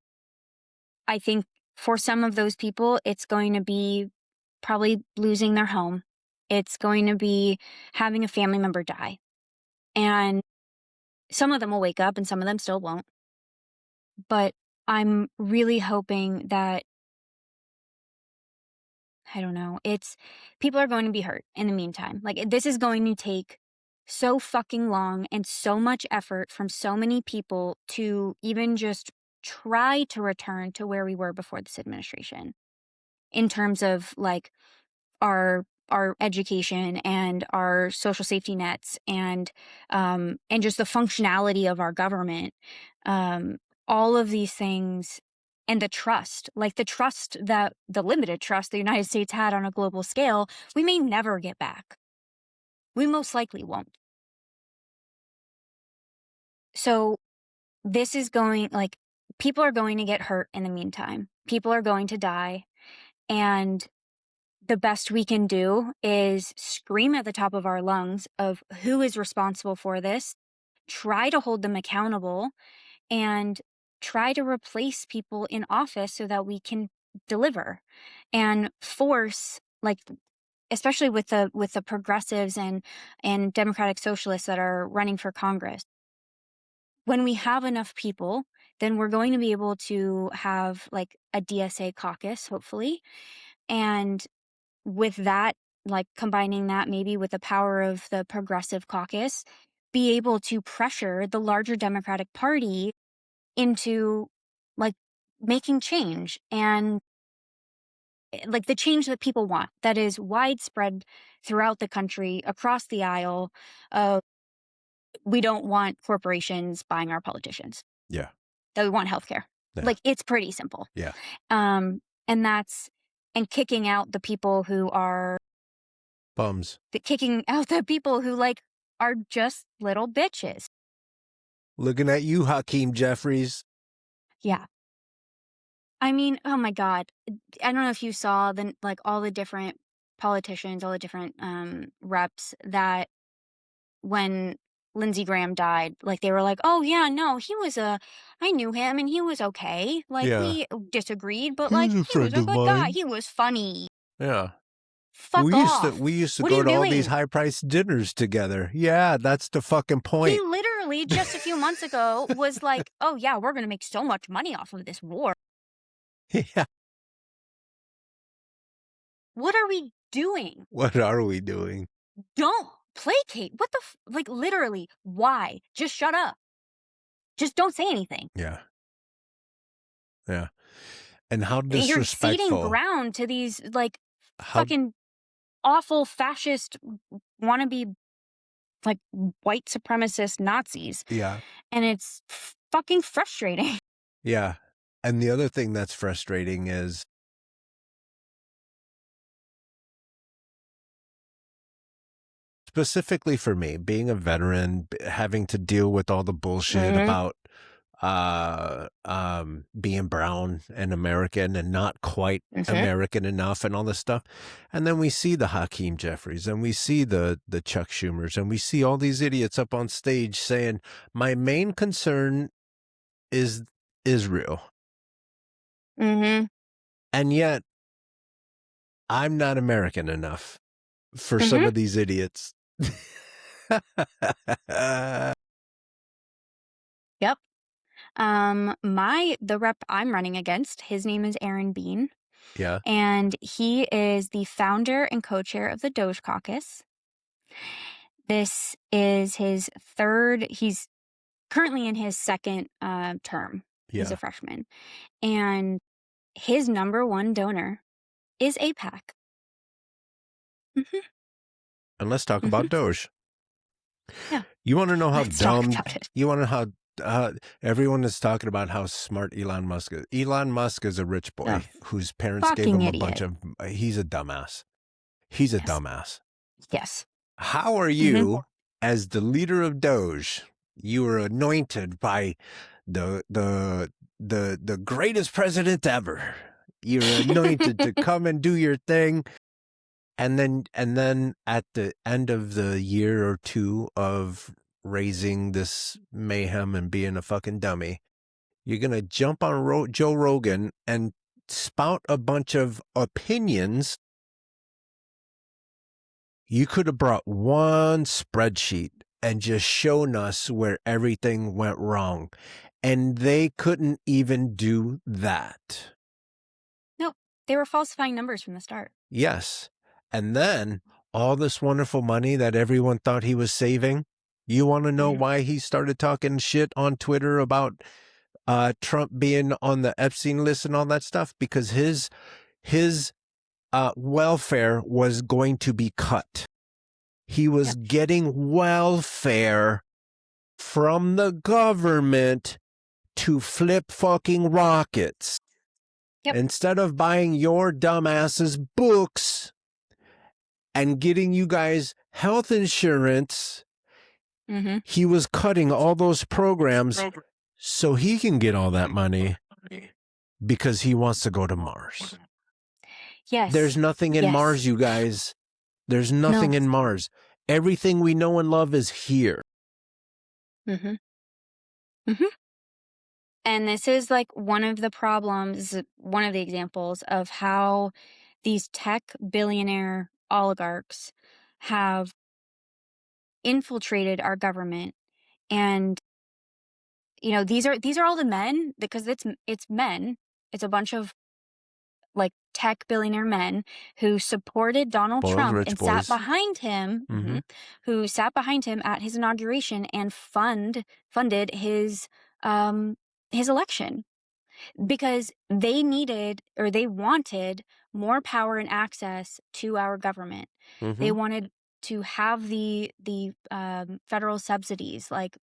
I think for some of those people, it's going to be probably losing their home. It's going to be having a family member die. And some of them will wake up and some of them still won't. But I'm really hoping that, I don't know, people are going to be hurt in the meantime. Like, this is going to take so fucking long and so much effort from so many people to even just try to return to where we were before this administration, in terms of like our education and our social safety nets and just the functionality of our government, um all of these things, and the limited trust the United States had on a global scale, we may never get back. We most likely won't. So this is going, like, people are going to get hurt in the meantime. People are going to die, and the best we can do is scream at the top of our lungs of who is responsible for this, try to hold them accountable, and try to replace people in office so that we can deliver and force, like, especially with the progressives and democratic socialists that are running for Congress. When we have enough people, then we're going to be able to have like a DSA caucus, hopefully. And with that, like combining that maybe with the power of the progressive caucus, be able to pressure the larger Democratic Party into like making change, and like the change that people want, that is widespread throughout the country, across the aisle. We don't want corporations buying our politicians. Yeah. That we want healthcare. Yeah. Like, it's pretty simple. Yeah. And kicking out the people who are Bums. kicking out the people who like are just little bitches. Looking at you, Hakeem Jeffries. Yeah. I mean, oh my God. I don't know if you saw like all the different politicians, all the different reps that when Lindsey Graham died, like they were like, "Oh yeah, no, I knew him and he was okay. Like, Yeah. we disagreed, but He like was a he was friend a of good guy. mine. He was funny." Yeah. Fuck off. We used to What are go you to all these doing? high-priced dinners together. Yeah, that's the fucking He point. literally just a few months ago was like, "Oh yeah, we're gonna make so much money off of this war." Yeah. What are we doing? What are we doing? Don't placate. What the like, literally, why? Just shut up. Just don't say anything. Yeah. Yeah. And how You're ceding disrespectful. ground to these like How fucking awful fascist wannabe like white supremacist Nazis. Yeah. And it's fucking frustrating. Yeah. And the other thing that's frustrating is, specifically for me, being a veteran, having to deal with all the bullshit about being brown and American and not quite American enough and all this stuff. And then we see the Hakeem Jeffries and we see the Chuck Schumers and we see all these idiots up on stage saying, my main concern is Israel. Mm-hmm. And yet I'm not American enough for some of these idiots. Yep. The rep I'm running against, his name is Aaron Bean. Yeah. And he is the founder and co-chair of the Doge Caucus. This is his he's currently in his second term. He's Yeah. a freshman. And his number one donor is AIPAC. Mm-hmm. And let's talk Mm-hmm. about Doge. Yeah. You want to know how Let's talk dumb? about it. You want to know how everyone is talking about how smart Elon Musk is. Elon Musk is a rich boy whose parents gave him Fucking a bunch of. He's a dumbass. He's a dumbass. Yes. How are you, as the leader of Doge? You were anointed by the greatest president ever. You're anointed to come and do your thing. And then at the end of the year or two of raising this mayhem and being a fucking dummy, you're going to jump on Joe Rogan and spout a bunch of opinions. You could have brought one spreadsheet and just shown us where everything went wrong. And they couldn't even do that. Nope. They were falsifying numbers from the start. Yes. And then all this wonderful money that everyone thought he was saving. You want to know why he started talking shit on Twitter about Trump being on the Epstein list and all that stuff? Because his welfare was going to be cut. He was getting welfare from the government to flip fucking rockets. Instead of buying your dumbasses books and getting you guys health insurance, he was cutting all those programs so he can get all that money because he wants to go to Mars. Yes. There's nothing in Mars, you guys. There's nothing in Mars. Everything we know and love is here. And this is like one of the problems, one of the examples of how these tech billionaire oligarchs have infiltrated our government. And you know, these are all the men, because it's men. It's a bunch of like tech billionaire men who supported Donald Trump and sat behind him, who sat behind him at his inauguration and funded his election, because they needed, or they wanted, more power and access to our government. They wanted to have the federal subsidies like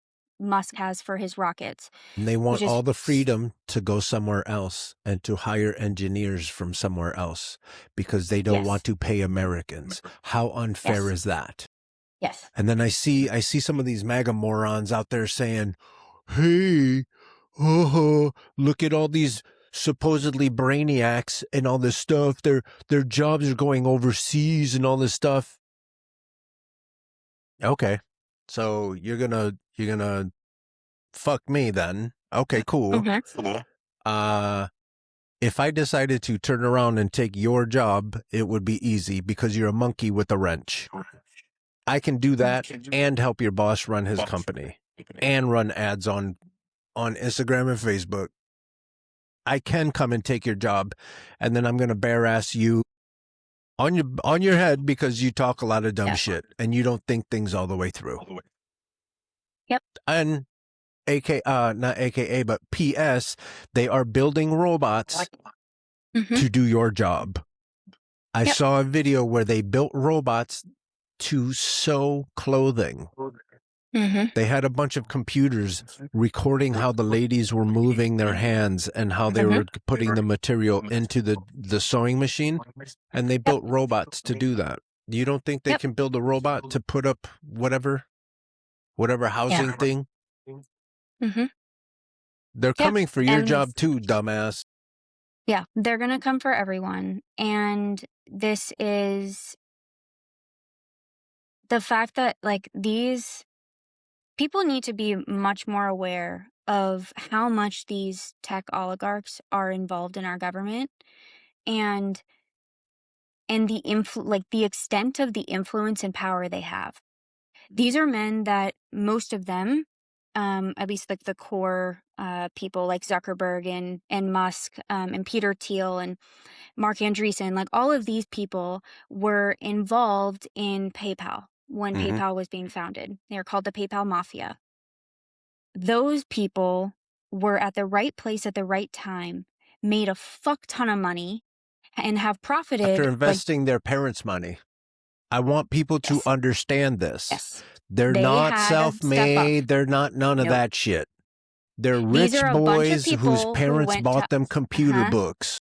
Musk has for his rockets. And they want all the freedom to go somewhere else and to hire engineers from somewhere else because they don't want to pay Americans. How unfair is that? Yes. And then I see some of these MAGA morons out there saying, hey, look at all these supposedly brainiacs and all this stuff. Their jobs are going overseas and all this stuff. Okay. So you're gonna fuck me then. Okay, cool. If I decided to turn around and take your job, it would be easy because you're a monkey with a wrench. I can do that and help your boss run his company and run ads on Instagram and Facebook. I can come and take your job, and then I'm going to bare ass you on your head because you talk a lot of dumb shit and you don't think things all the way through. Yep. And not AKA, but PS, they are building robots to do your job. I saw a video where they built robots to sew clothing. They had a bunch of computers recording how the ladies were moving their hands and how they were putting the material into the sewing machine, and they built robots to do that. You don't think they can build a robot to put up whatever housing thing? They're coming for your job too, dumbass. Yeah, they're going to come for everyone. And this is the fact that like these people need to be much more aware of how much these tech oligarchs are involved in our government, and the extent of the influence and power they have. These are men that most of them at least like the core people like Zuckerberg and Musk and Peter Thiel and Mark Andreessen, like all of these people were involved in PayPal when PayPal was being founded. They are called the PayPal Mafia. Those people were at the right place at the right time, made a fuck ton of money, and have profited. After investing their parents' money. I want people to understand this. Yes. They're They not had to step up. self-made. They're not none of Nope. that shit. They're These rich are a bunch of boys whose people who parents went bought to them computer books.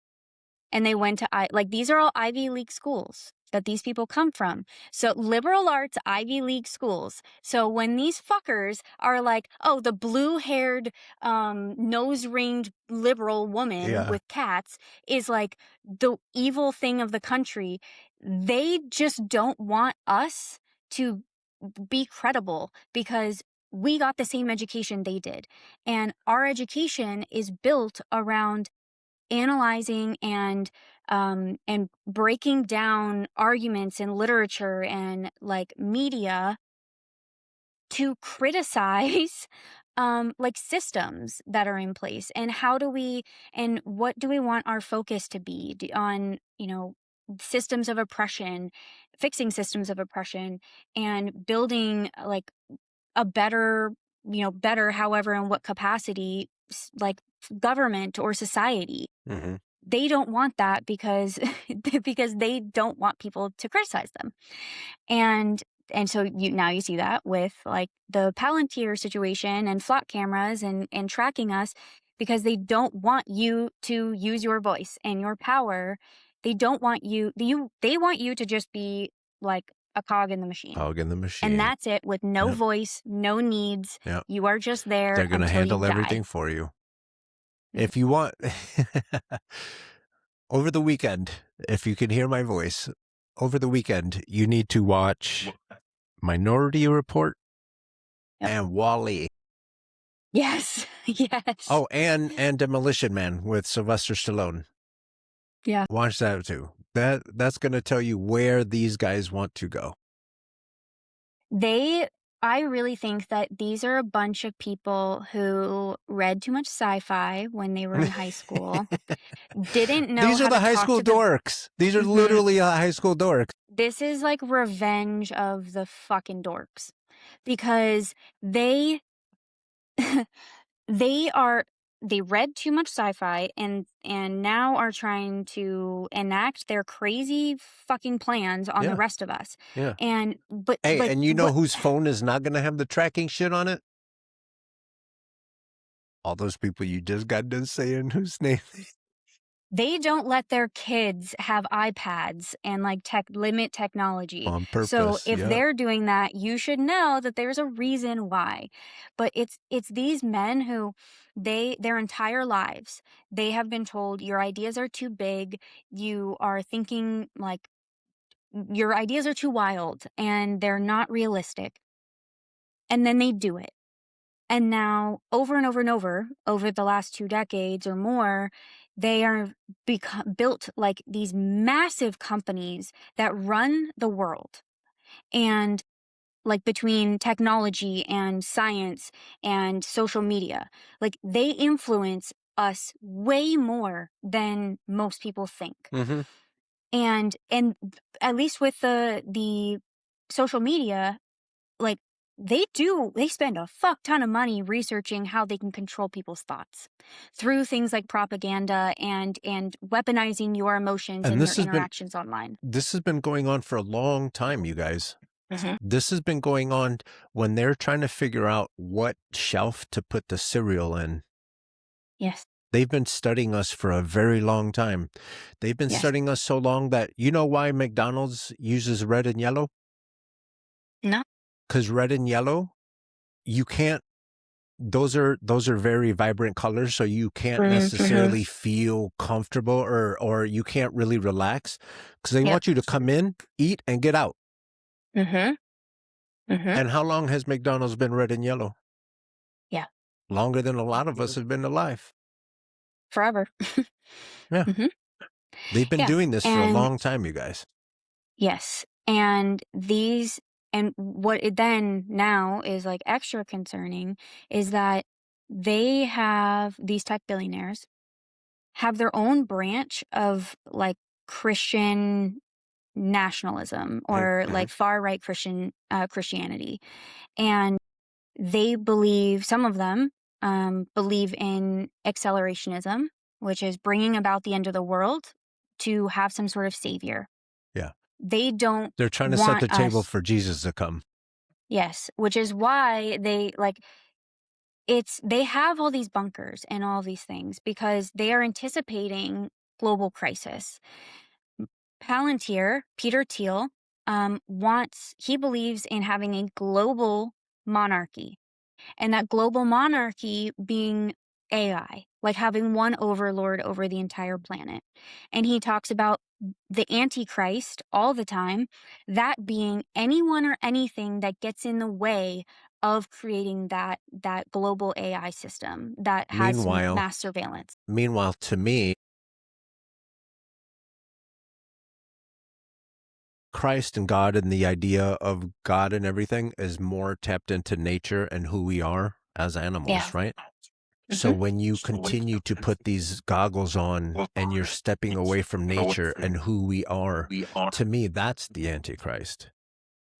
and they went to like these are all Ivy League schools that these people come from. So liberal arts Ivy League schools. So when these fuckers are like, oh, the blue-haired nose-ringed liberal woman with cats is like the evil thing of the country, they just don't want us to be credible because we got the same education they did. And our education is built around analyzing and breaking down arguments in literature and like media to criticize like systems that are in place, and how do we and what do we want our focus to be on, you know, systems of oppression, fixing systems of oppression, and building like a better, you know, better, however, in what capacity, like government or society. They don't want that because because they don't want people to criticize them. And so now you see that with like the Palantir situation and flock cameras and tracking us, because they don't want you to use your voice and your power. They don't want they want you to just be like a cog in the machine. And that's it, with no voice, no needs. You are just there. They're going to handle everything for you. If you want, over the weekend, if you can hear my voice, over the weekend, you need to watch Minority Report and Wall-E. Yes, yes. Oh, and Demolition Man with Sylvester Stallone. Yeah. Watch that too. That's going to tell you where these guys want to go. I really think that these are a bunch of people who read too much sci-fi when they were in high school, didn't know These are the high school dorks. These are literally high school dorks. This is like revenge of the fucking dorks, because they they read too much sci-fi and now are trying to enact their crazy fucking plans on the rest of us. Yeah. And but hey, like, and you know whose phone is not going to have the tracking shit on it? All those people you just got done saying whose name. They don't let their kids have iPads and like limit technology on purpose. So if they're doing that, you should know that there's a reason why. But it's these men who their entire lives, they have been told your ideas are too big. You are thinking like your ideas are too wild and they're not realistic. And then they do it. And now over and over and over the last 2 decades or more, they are built like these massive companies that run the world. And like between technology and science and social media, like they influence us way more than most people think. And at least with the social media, like they spend a fuck ton of money researching how they can control people's thoughts through things like propaganda and weaponizing your emotions and your interactions online. This has been going on for a long time, you guys. This has been going on when they're trying to figure out what shelf to put the cereal in. Yes. They've been studying us for a very long time. They've been studying us so long that, you know why McDonald's uses red and yellow? No. Because red and yellow, you can't, those are very vibrant colors, so you can't necessarily feel comfortable or you can't really relax, because they want you to come in, eat, and get out. And how long has McDonald's been red and yellow? Yeah. Longer than a lot of us have been alive. Forever. Yeah. They've been doing this for a long time, you guys. Yes. And these And what it then now is like extra concerning is that these tech billionaires have their own branch of like Christian nationalism or like far right Christianity. And they believe, some of them believe in accelerationism, which is bringing about the end of the world to have some sort of savior. Yeah. They don't They're trying to set want the table us, for Jesus to come. yes, which is why they have all these bunkers and all these things because they are anticipating global crisis. Palantir, Peter Thiel, he believes in having a global monarchy, and that global monarchy being AI, like having one overlord over the entire planet. And he talks about the Antichrist all the time, that being anyone or anything that gets in the way of creating that global AI system that has mass surveillance. Meanwhile, to me, Christ and God and the idea of God and everything is more tapped into nature and who we are as animals, right? So when you continue to put these goggles on and you're stepping away from nature and who we are, to me, that's the Antichrist.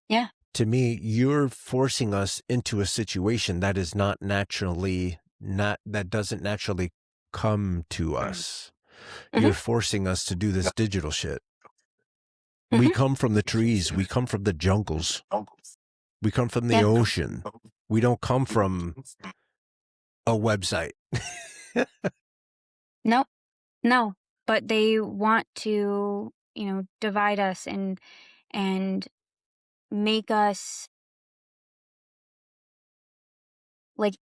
Yeah. To me, you're forcing us into a situation that is that doesn't naturally come to us. You're forcing us to do this digital shit. We come from the trees. We come from the jungles. We come from the ocean. We don't come from a website. No, but they want to, divide us and make us like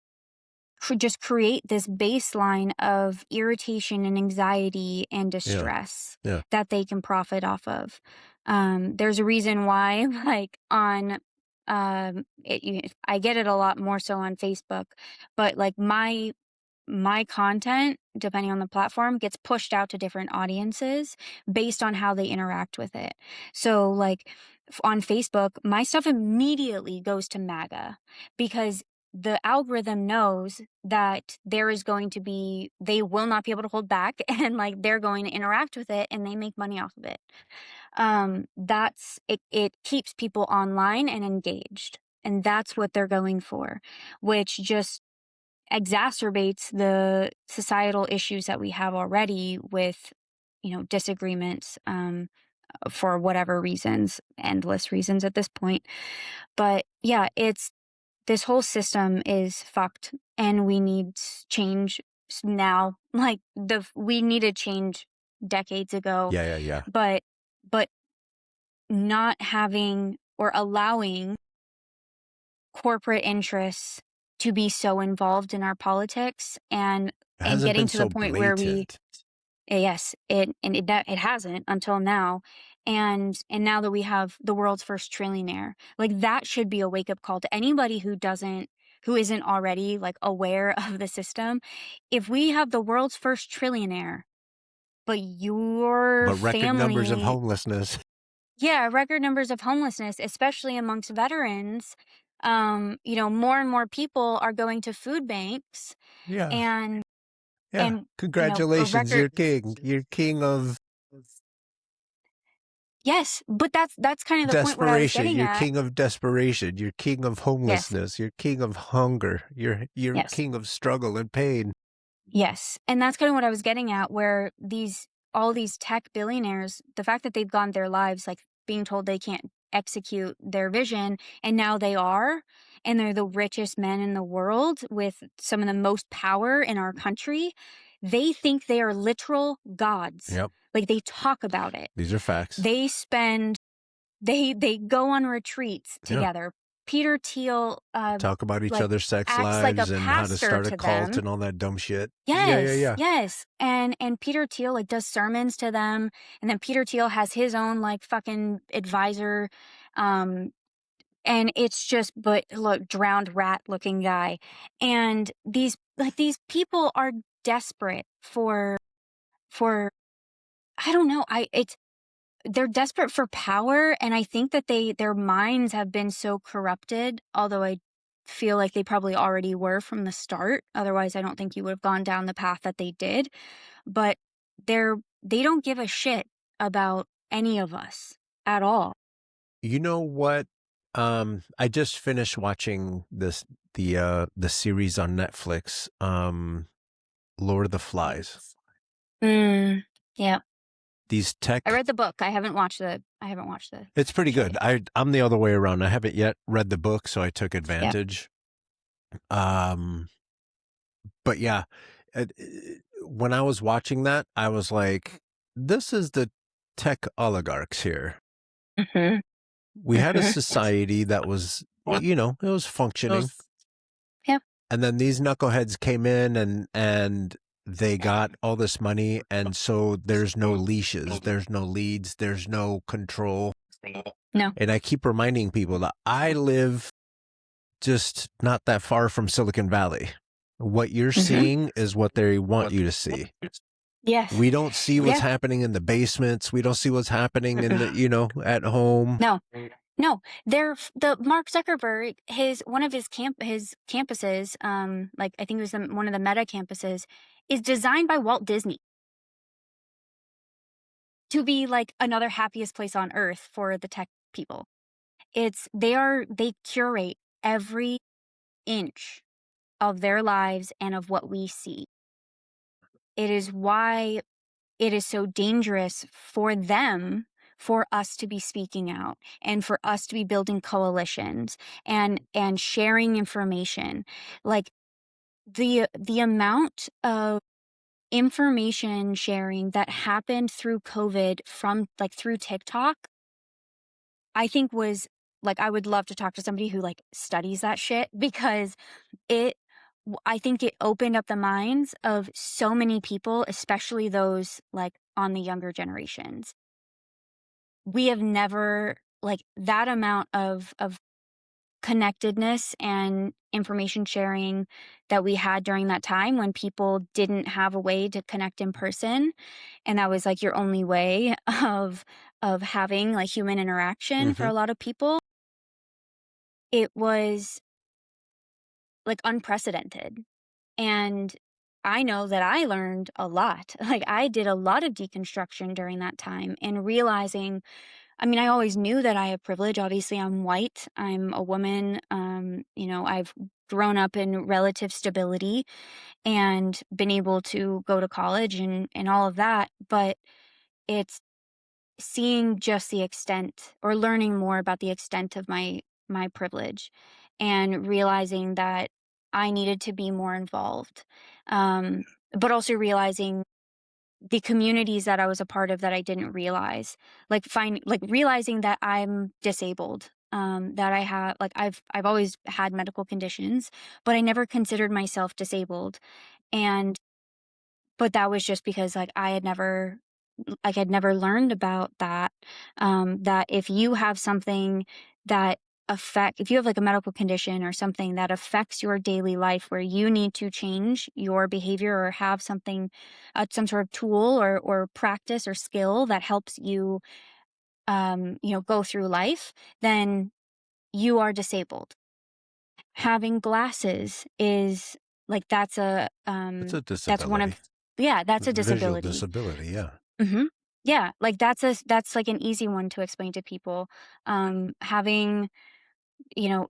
just create this baseline of irritation and anxiety and distress that they can profit off of. There's a reason why, like I get it a lot more so on Facebook, but like my content, depending on the platform, gets pushed out to different audiences based on how they interact with it. So like on Facebook, my stuff immediately goes to MAGA because the algorithm knows that they will not be able to hold back and like they're going to interact with it and they make money off of it. It keeps people online and engaged. And that's what they're going for, which just exacerbates the societal issues that we have already with, disagreements for whatever reasons, endless reasons at this point. But yeah, this whole system is fucked and we need change now. Like we needed change decades ago. Yeah. But not having or allowing corporate interests to be so involved in our politics and getting to the point where it hasn't until now. And now that we have the world's first trillionaire, like that should be a wake up call to anybody who isn't already like aware of the system. If we have the world's first trillionaire, but your record numbers of family, homelessness. yeah, record numbers of homelessness, especially amongst veterans, more and more people are going to food banks. Yeah. And Congratulations, you're king. You're king of yes, but that's kind of the point where I was desperation. getting You're at. king of desperation. You're king of homelessness. You're king of hunger. You're Yes. king of struggle and pain. Yes. And that's kind of what I was getting at, where all these tech billionaires, the fact that they've gone their lives like being told they can't execute their vision, and now they are, and they're the richest men in the world with some of the most power in our country. They think they are literal gods. Yep. Like they talk about it. These are facts. They go on retreats together. Peter Thiel talk about each other's sex lives and how to start a cult and all that dumb shit. Yes, yes. And Peter Thiel like does sermons to them, and then Peter Thiel has his own like fucking advisor, and it's just drowned rat looking guy, and these people are desperate for I don't know, they're desperate for power, and I think that their minds have been so corrupted, although I feel like they probably already were from the start. Otherwise, I don't think you would have gone down the path that they did. But they don't give a shit about any of us at all. You know what? I just finished watching the series on Netflix, Lord of the Flies. Yeah. These tech. I read the book. I haven't watched the. It's pretty show good. yet. I'm the other way around. I haven't yet read the book, so I took advantage. But yeah, when I was watching that, I was like, "This is the tech oligarchs here." Mm-hmm. We had a society that was, it was functioning. Yep. And then these knuckleheads came in and they got all this money. And so there's no leashes, there's no leads, there's no control. No. And I keep reminding people that I live just not that far from Silicon Valley. What you're seeing is what they want you to see. Yes. We don't see what's happening in the basements. We don't see what's happening in the, at home. No, the Mark Zuckerberg, one of his campuses, like I think it was one of the Meta campuses, is designed by Walt Disney to be like another happiest place on earth for the tech people. They curate every inch of their lives and of what we see. It is why it is so dangerous for them, for us to be speaking out and for us to be building coalitions and sharing information. Like the amount of information sharing that happened through COVID through TikTok, I think was like, I would love to talk to somebody who like studies that shit, because I think it opened up the minds of so many people, especially those like on the younger generations. We have never, like, that amount of connectedness and information sharing that we had during that time when people didn't have a way to connect in person, and that was like your only way of having like human interaction for a lot of people. It was like unprecedented. And I know that I learned a lot. Like, I did a lot of deconstruction during that time and realizing, I mean, I always knew that I have privilege. Obviously, I'm white. I'm a woman. I've grown up in relative stability and been able to go to college and all of that. But it's seeing just the extent, or learning more about the extent of my privilege, and realizing that I needed to be more involved. But also realizing the communities that I was a part of that I didn't realize, realizing that I'm disabled, that I have, like, I've always had medical conditions, but I never considered myself disabled. But that was just because like I had never learned about that, that if you have something that if you have like a medical condition or something that affects your daily life where you need to change your behavior or have something, some sort of tool or practice or skill that helps you, go through life, then you are disabled. Having glasses is like, It's a that's one disability. of, yeah, that's a Visual disability. disability, yeah. Mm-hmm. Yeah, like that's like an easy one to explain to people. Having, you know,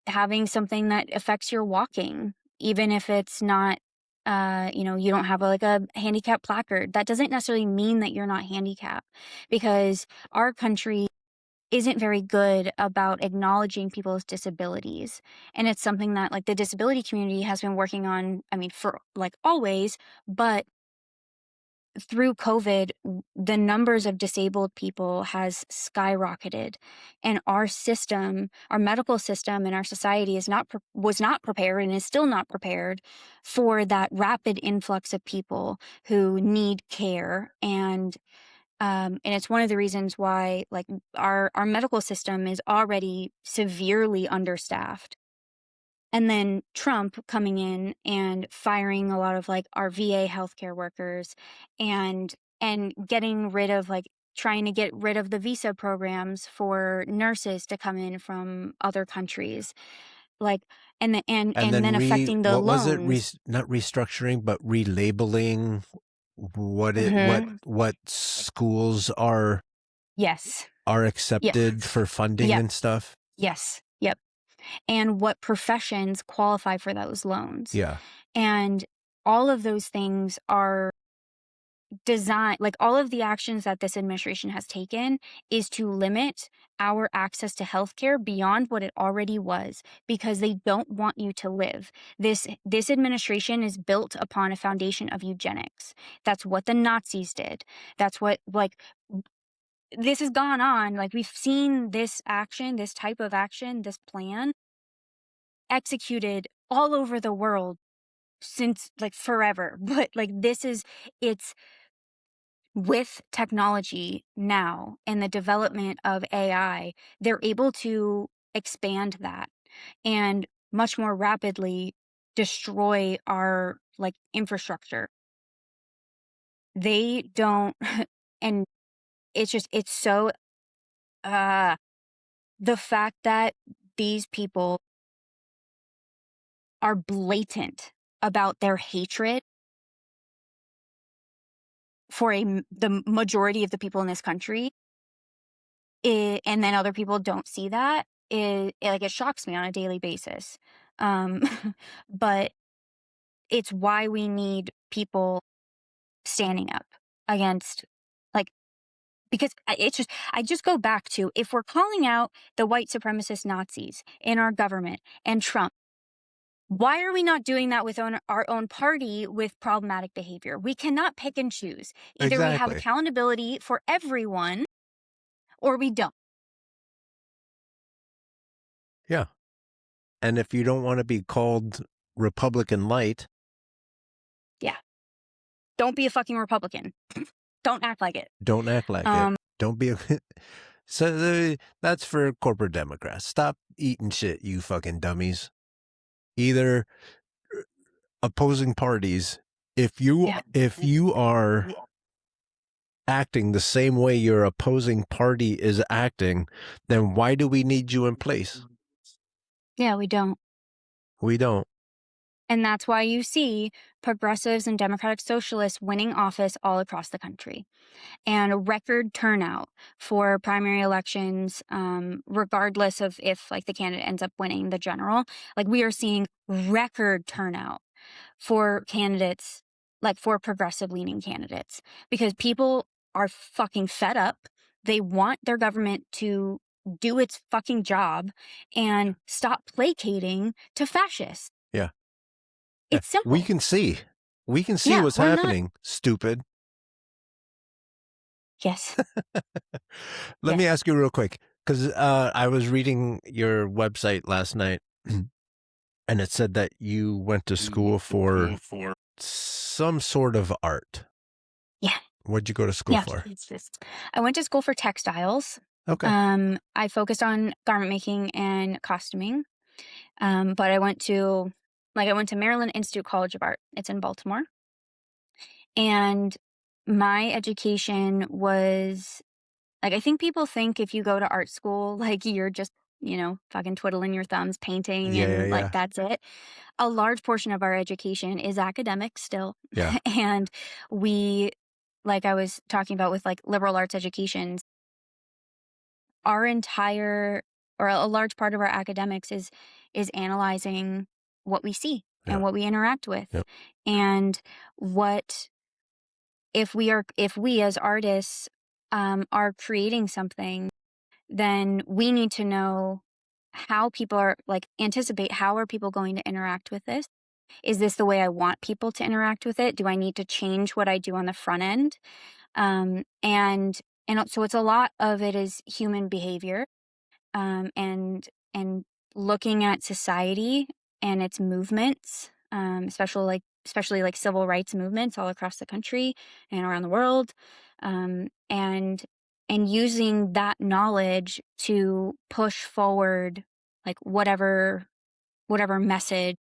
having something that affects your walking, even if it's not, you don't have like a handicap placard, that doesn't necessarily mean that you're not handicapped, because our country isn't very good about acknowledging people's disabilities. And it's something that like the disability community has been working on, I mean, for like always, but through COVID, the numbers of disabled people has skyrocketed, and our medical system, and our society was not prepared, and is still not prepared for that rapid influx of people who need care. And it's one of the reasons why, like, our medical system is already severely understaffed. And then Trump coming in and firing a lot of like our VA healthcare workers, and getting rid of like trying to get rid of the visa programs for nurses to come in from other countries, like, and then affecting the what was it? loans. Not restructuring, but relabeling Mhm. what schools are Yes. Yep. accepted for funding Yep. and stuff. Yes. Yep. And what professions qualify for those loans. Yeah. And all of those things are designed, like all of the actions that this administration has taken is to limit our access to healthcare beyond what it already was, because they don't want you to live. This administration is built upon a foundation of eugenics. That's what the Nazis did. That's what, like, this has gone on. Like, we've seen this action, this type of action, this plan executed all over the world since, like, forever. But like, it's with technology now and the development of AI, they're able to expand that and much more rapidly destroy our, like, infrastructure. They don't and it's so the fact that these people are blatant about their hatred for the majority of the people in this country, and then other people don't see that, like, it shocks me on a daily basis. Um, but it's why we need people standing up against, like, because I just go back to, if we're calling out the white supremacist Nazis in our government and Trump, why are we not doing that with our own party with problematic behavior? We cannot pick and choose. Either we have Exactly. accountability for everyone or we don't. Yeah. And if you don't want to be called Republican light, Yeah. Don't be a fucking Republican. Don't act like it. don't act like it. Don't be a so that's for corporate Democrats. Stop eating shit, you fucking dummies. Either opposing parties, if you are acting the same way your opposing party is acting, then why do we need you in place? Yeah, we don't. We don't. And that's why you see progressives and democratic socialists winning office all across the country, and a record turnout for primary elections, regardless of if, like, the candidate ends up winning the general. Like, we are seeing record turnout for candidates, like for progressive leaning candidates, because people are fucking fed up. They want their government to do its fucking job and stop placating to fascists. Yeah. It's simple. We can see Yeah, what's we're not. happening, stupid. Yes. Let Yes. me ask you real quick, because I was reading your website last night, and it said that you went to school for some sort of art. Yeah. What'd you go to school for? I went to school for textiles. Okay. I focused on garment making and costuming. But I went to Maryland Institute College of Art. It's in Baltimore. And my education was, like, I think people think if you go to art school, like, you're just, fucking twiddling your thumbs, painting, and like, that's it. A large portion of our education is academic still. Yeah. And we, like I was talking about with, like, liberal arts education, our entire, or a large part of our academics is analyzing what we see and what we interact with. Yep. And what, if we as artists are creating something, then we need to know how people are, like, anticipate, how are people going to interact with this? Is this the way I want people to interact with it? Do I need to change what I do on the front end? And so it's, a lot of it is human behavior, and looking at society and its movements, especially like civil rights movements all across the country and around the world, and using that knowledge to push forward, like, whatever message,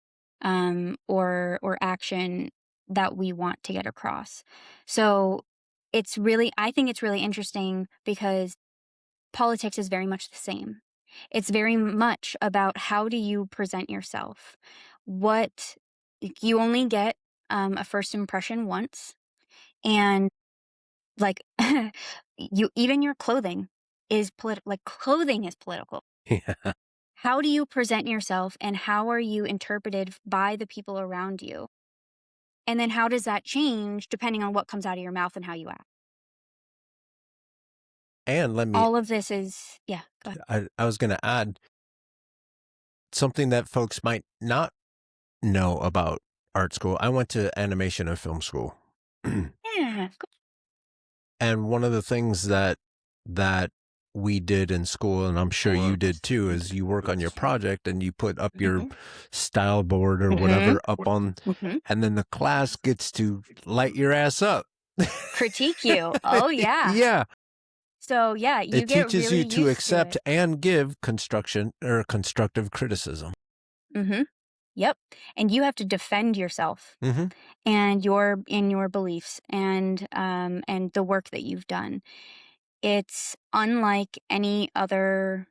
or action that we want to get across. So I think it's really interesting because politics is very much the same. It's very much about how do you present yourself. What you only get a first impression once, and like even your clothing is clothing is political. Yeah. How do you present yourself, and how are you interpreted by the people around you? And then how does that change depending on what comes out of your mouth and how you act? And All of this is, yeah, go ahead. I was going to add something that folks might not know about art school. I went to animation and film school. Yeah, And one of the things that we did in school, and I'm sure you did too, is you work on your project and you put up your style board or whatever up on, and then the class gets to light your ass up. critique you. Oh yeah. Yeah. So yeah, you It get teaches really you to used accept to and give constructive criticism. it. Yep. And you have to defend yourself Mm-hmm. and your beliefs and the work that you've done. It's unlike any other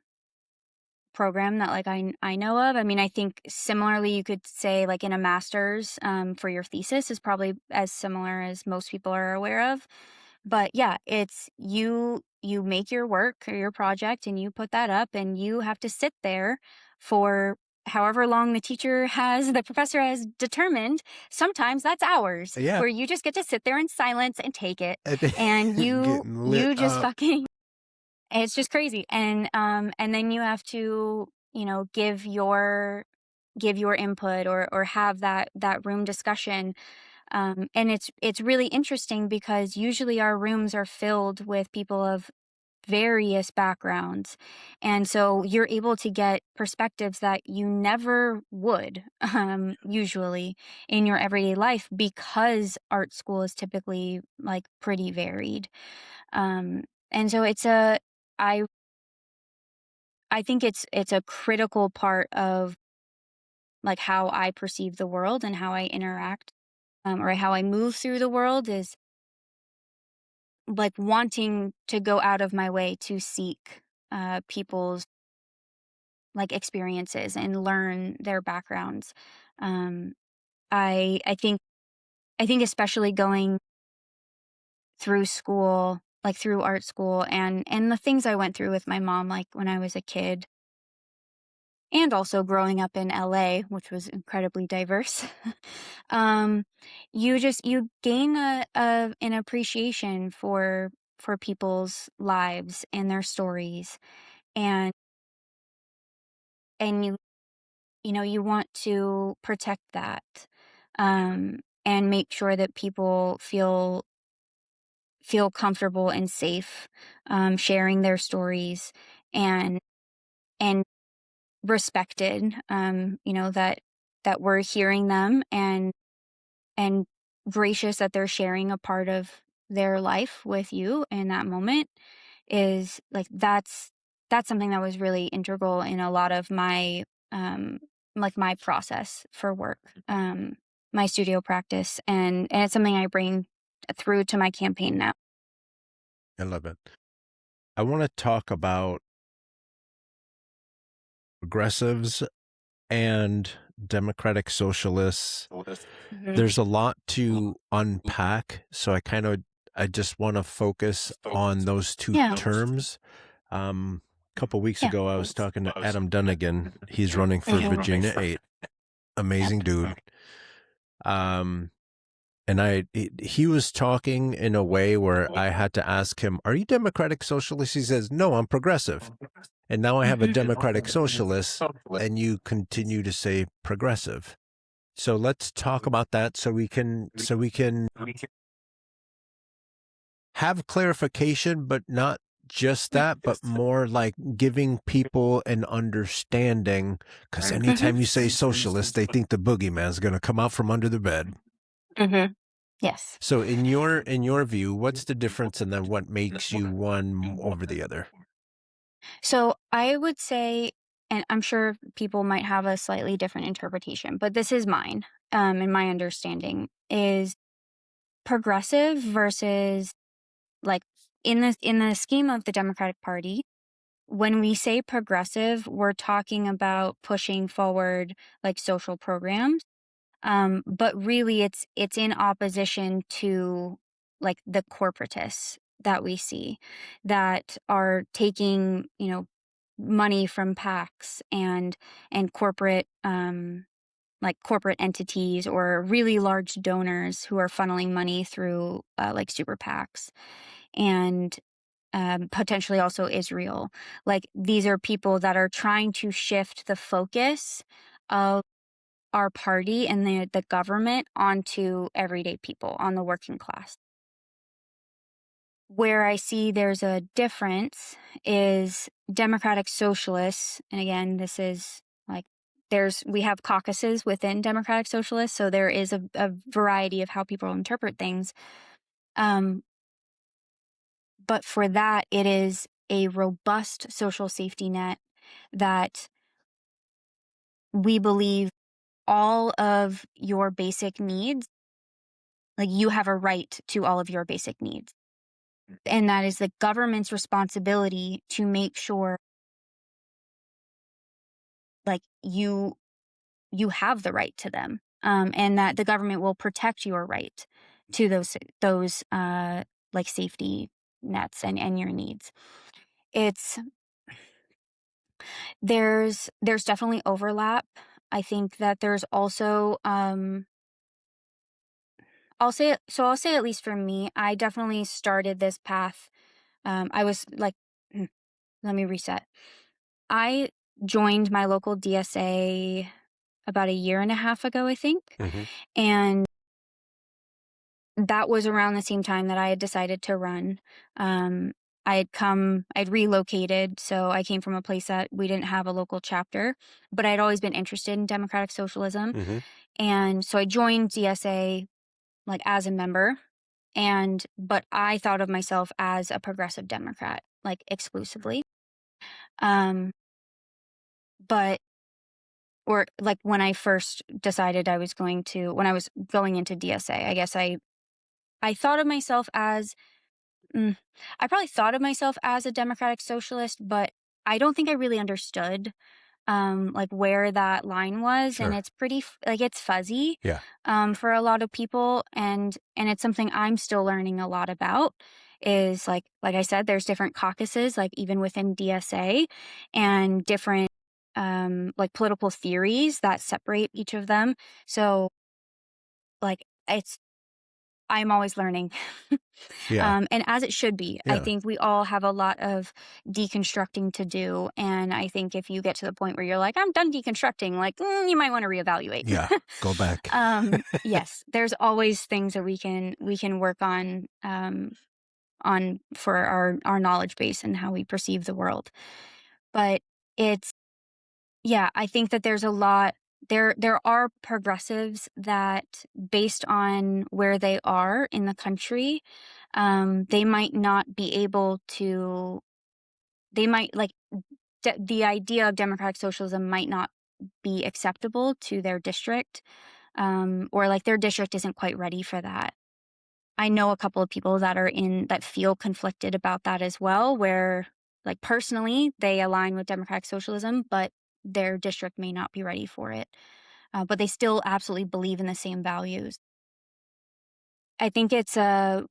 program that I know of. I mean, I think similarly you could say like in a master's for your thesis is probably as similar as most people are aware of. But yeah, it's you make your work or your project and you put that up and you have to sit there for however long the professor has determined. Sometimes that's hours Yeah. where you just get to sit there in silence and take it. And And getting lit you just up. fucking it's just crazy. And then you have to, give your input or have that room discussion. And it's really interesting because usually our rooms are filled with people of various backgrounds. And so you're able to get perspectives that you never would usually in your everyday life because art school is typically like pretty varied. And so I I think it's a critical part of like how I perceive the world and how I interact, or how I move through the world is like wanting to go out of my way to seek people's like experiences and learn their backgrounds. Um, I think especially going through school, like through art school, and the things I went through with my mom, like when I was a kid, and also growing up in LA, which was incredibly diverse. um, you gain an appreciation for people's lives and their stories, and you want to protect that, and make sure that people feel comfortable and safe, sharing their stories, and and respected, that we're hearing them, and gracious that they're sharing a part of their life with you in that moment is like that's something that was really integral in a lot of my like my process for work, my studio practice, and it's something I bring through to my campaign now. I love it. I want to talk about progressives and democratic socialists. Mhm. There's a lot to unpack, so I just want to focus on those two Yeah. terms. A couple weeks Yeah. ago, I was talking to Adam Dunnigan. He's running for Mhm. Virginia 8. Amazing dude. And he was talking in a way where I had to ask him, "Are you democratic socialist?" He says, "No, I'm progressive." And now I have a Mhm. democratic socialist, and you continue to say progressive. So let's talk about that so we can have clarification, but not just that, but more like giving people an understanding. Because anytime you say socialist, they think the boogeyman's going to come out from under the bed. Mhm. Yes. So in your view, what's the difference, and then what makes you one over the other? So I would say, and I'm sure people might have a slightly different interpretation, but this is mine, and my understanding is progressive versus like in the scheme of the Democratic Party, when we say progressive, we're talking about pushing forward like social programs. But really it's in opposition to like the corporatists that we see that are taking, money from PACs and corporate like corporate entities or really large donors who are funneling money through like super PACs and potentially also Israel. Like these are people that are trying to shift the focus of our party and the government onto everyday people, on the working class. Where I see there's a difference is Democratic Socialists, and again, this is like we have caucuses within Democratic Socialists, so there is a variety of how people interpret things. But for that, it is a robust social safety net that we believe all of your basic needs, like you have a right to all of your basic needs. And that is the government's responsibility to make sure like you have the right to them. And that the government will protect your right to those like safety nets and your needs. There's definitely overlap. I think that there's also I'll say at least for me, I definitely started this path. I was like, let me reset. I joined my local DSA about a year and a half ago, I think. Mm-hmm. And that was around the same time that I had decided to run. I'd relocated, so I came from a place that we didn't have a local chapter, but I'd always been interested in democratic socialism. Mm-hmm. And so I joined DSA like as a member, but I thought of myself as a progressive Democrat, like exclusively. But or like when I first decided when I was going into DSA, I guess I thought of myself as I probably thought of myself as a democratic socialist, but I don't think I really understood like where that line was. Sure. And it's pretty like it's fuzzy Yeah. for a lot of people, and it's something I'm still learning a lot about. Is like I said, there's different caucuses, like even within DSA, and different like political theories that separate each of them. So like I'm always learning. Yeah. And as it should be. I Yeah. think we all have a lot of deconstructing to do. And I think if you get to the point where you're like, I'm done deconstructing, like, you might want to reevaluate. Yeah. Go back. Yes, there's always things that we can work on for our knowledge base and how we perceive the world. But I think that there's a lot. There are progressives that, based on where they are in the country, they might not be able to. They might like the idea of democratic socialism might not be acceptable to their district, or like their district isn't quite ready for that. I know a couple of people that feel conflicted about that as well, where like personally they align with democratic socialism, but their district may not be ready for it. But they still absolutely believe in the same values. I think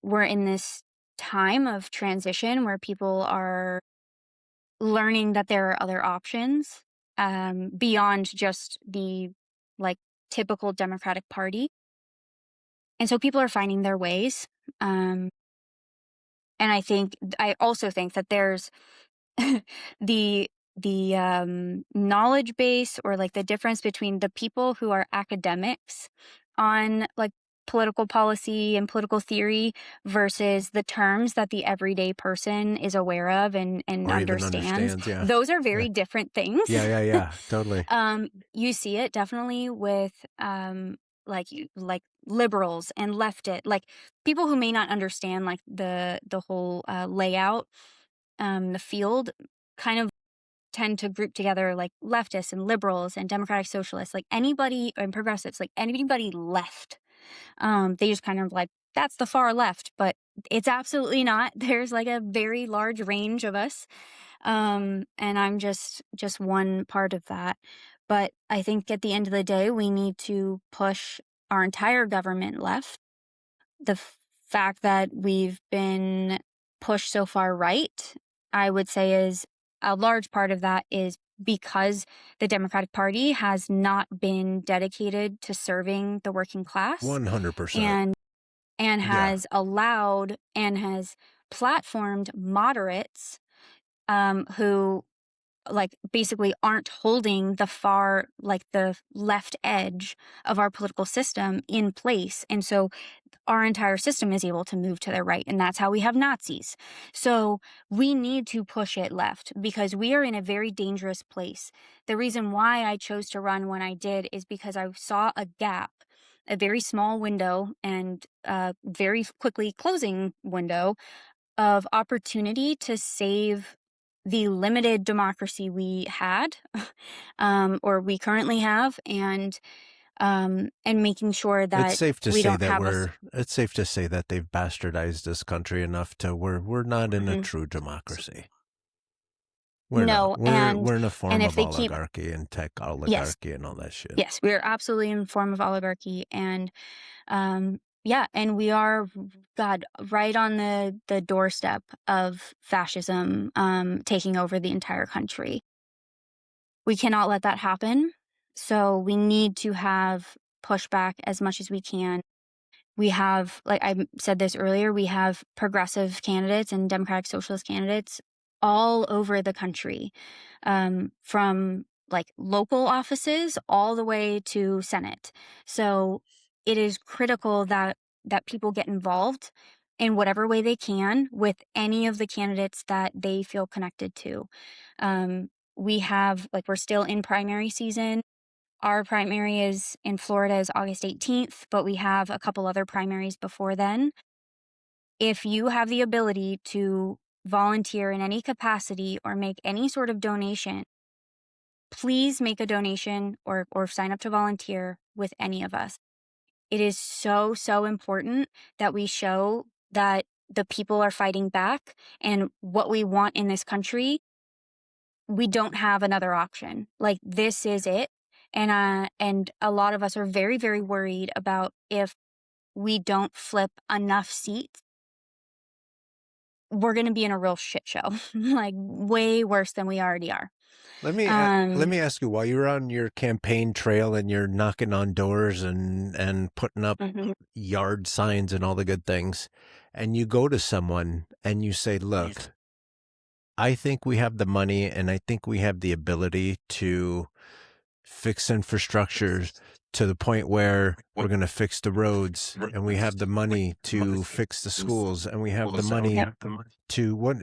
we're in this time of transition where people are learning that there are other options beyond just the like typical Democratic Party. And so people are finding their ways. And I also think that there's the knowledge base, or like the difference between the people who are academics on like political policy and political theory versus the terms that the everyday person is aware of and Or even understands. understands. Yeah. Those are very Yeah. different things. Yeah. Totally. You see it definitely with like liberals and like people who may not understand like the whole layout, the field, kind of tend to group together like leftists and liberals and democratic socialists, like anybody, and progressives, like anybody left. They just kind of like, that's the far left. But it's absolutely not. There's like a very large range of us. And I'm just one part of that. But I think at the end of the day, we need to push our entire government left. The fact that we've been pushed so far right, I would say, is a large part of that is because the Democratic Party has not been dedicated to serving the working class 100%. and Yeah. has allowed and has platformed moderates who like basically aren't holding the far, like the left edge of our political system in place. And so our entire system is able to move to the right. And that's how we have Nazis. So we need to push it left because we are in a very dangerous place. The reason why I chose to run when I did is because I saw a gap, a very small window and very quickly closing window of opportunity to save the limited democracy we had or we currently have, and making sure It's that safe to we say don't that have us. it's safe to say that they've bastardized this country enough to where we're not in a Mhm. true democracy. We're not. No, We're in a form and if of they keep, oligarchy and tech yes, oligarchy and all that shit. yes, we are absolutely in a form of oligarchy, and yeah, and we are, God, right on the doorstep of fascism taking over the entire country. We cannot let that happen. So we need to have pushback as much as we can. We have, like I said this earlier, we have progressive candidates and Democratic Socialist candidates all over the country, from like local offices all the way to Senate. So it is critical that people get involved in whatever way they can with any of the candidates that they feel connected to. We have, like, we're still in primary season. Our primary is in Florida is August 18th, but we have a couple other primaries before then. If you have the ability to volunteer in any capacity or make any sort of donation, please make a donation or sign up to volunteer with any of us. It is so, so important that we show that the people are fighting back and what we want in this country. We don't have another option. Like, this is it. And a lot of us are very, very worried about if we don't flip enough seats, we're going to be in a real shit show, like way worse than we already are. Let me ask you, while you're on your campaign trail and you're knocking on doors and putting up Mhm. yard signs and all the good things, and you go to someone and you say, "Look, I think we have the money and I think we have the ability to fix infrastructure to the point where we're going to fix the roads, and we have the money to fix the schools, and we have the money Yep. to what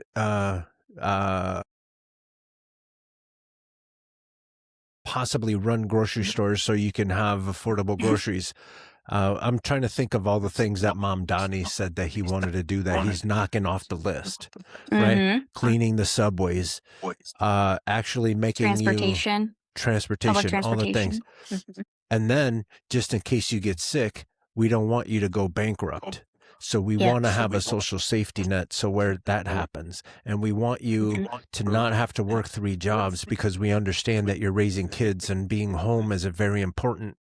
possibly run grocery stores so you can have affordable groceries." I'm trying to think of all the things that Mom Donnie said that he wanted to do that he's knocking off the list, right? Mhm. Cleaning the subways, actually making you Transportation, public transportation, all the things. transportation. Mhm. And then, just in case you get sick, we don't want you to go bankrupt. So we Yep. want to have a social safety net so where that happens. And we want you to not have to work 3 jobs because we understand that you're raising kids and being home is a very important.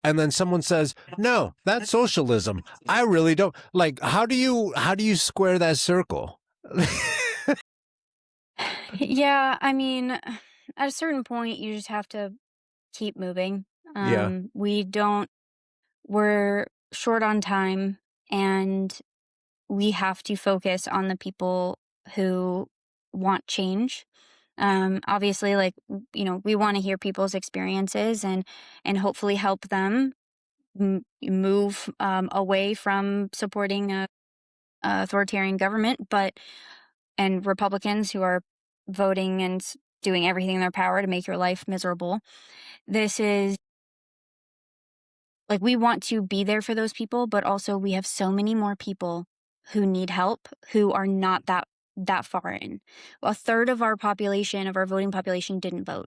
And then someone says, "No, that's socialism. I really don't." Like, how do you square that circle? Yeah, I mean, at a certain point, you just have to keep moving. Yeah. We're short on time, and we have to focus on the people who want change. Obviously, like, we want to hear people's experiences and hopefully help them move away from supporting a authoritarian government, and Republicans who are voting and doing everything in their power to make your life miserable. This is, like, we want to be there for those people, but also we have so many more people who need help who are not that far in. A third of our population, of our voting population, didn't vote.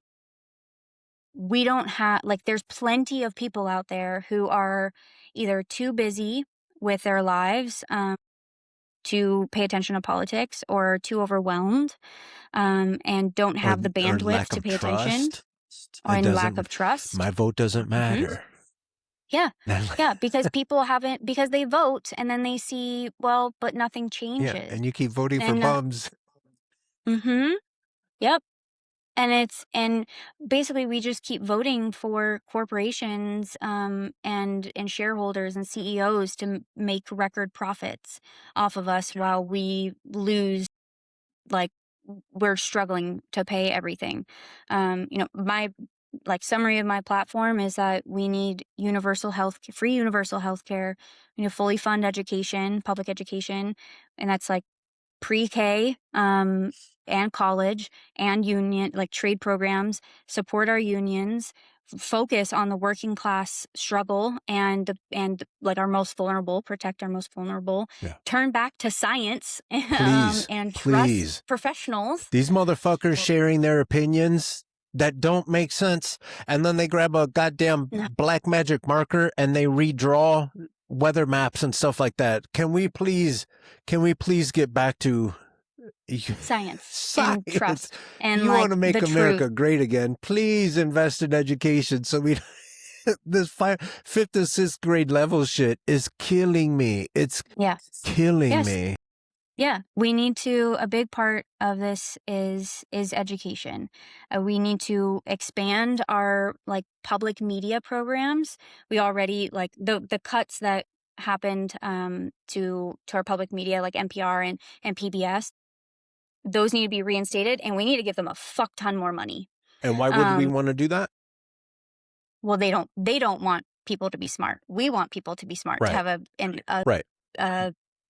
We don't have, like, there's plenty of people out there who are either too busy with their lives, to pay attention to politics, or too overwhelmed, and don't have the or bandwidth lack to of pay attention, trust. or It in lack doesn't. of trust. My vote doesn't Mhm. matter. Yeah. Yeah, because people haven't, because they vote and then they see, well, but nothing Yeah, changes. and you keep voting for And bums. Yep. And basically we just keep voting for corporations, and shareholders and CEOs to make record profits off of us, while we lose, like, we're struggling to pay everything. My, like, summary of my platform is that we need free universal health care, fully fund education, public education, and that's like pre-K, and college, and union, like, trade programs, support our unions, focus on the working class struggle, and like our most vulnerable, protect our most vulnerable, Yeah. turn back to science, Please, and please. trust professionals. These motherfuckers sharing their opinions that don't make sense, and then they grab a goddamn No. black magic marker and they redraw weather maps and stuff like that. Can we please get back to Science and trust, and You like want to make the America truth. great again? Please invest in education. So we this fifth and sixth grade level shit is killing me. It's Yes. killing Yes. me. Yeah, we need to, a big part of this is education. We need to expand our, like, public media programs. We already, like, the cuts that happened, to our public media, like NPR and PBS, those need to be reinstated, and we need to give them a fuck ton more money. And why would we want to do that? Well, they don't want people to be smart. We want people to be smart, to Right. have Right.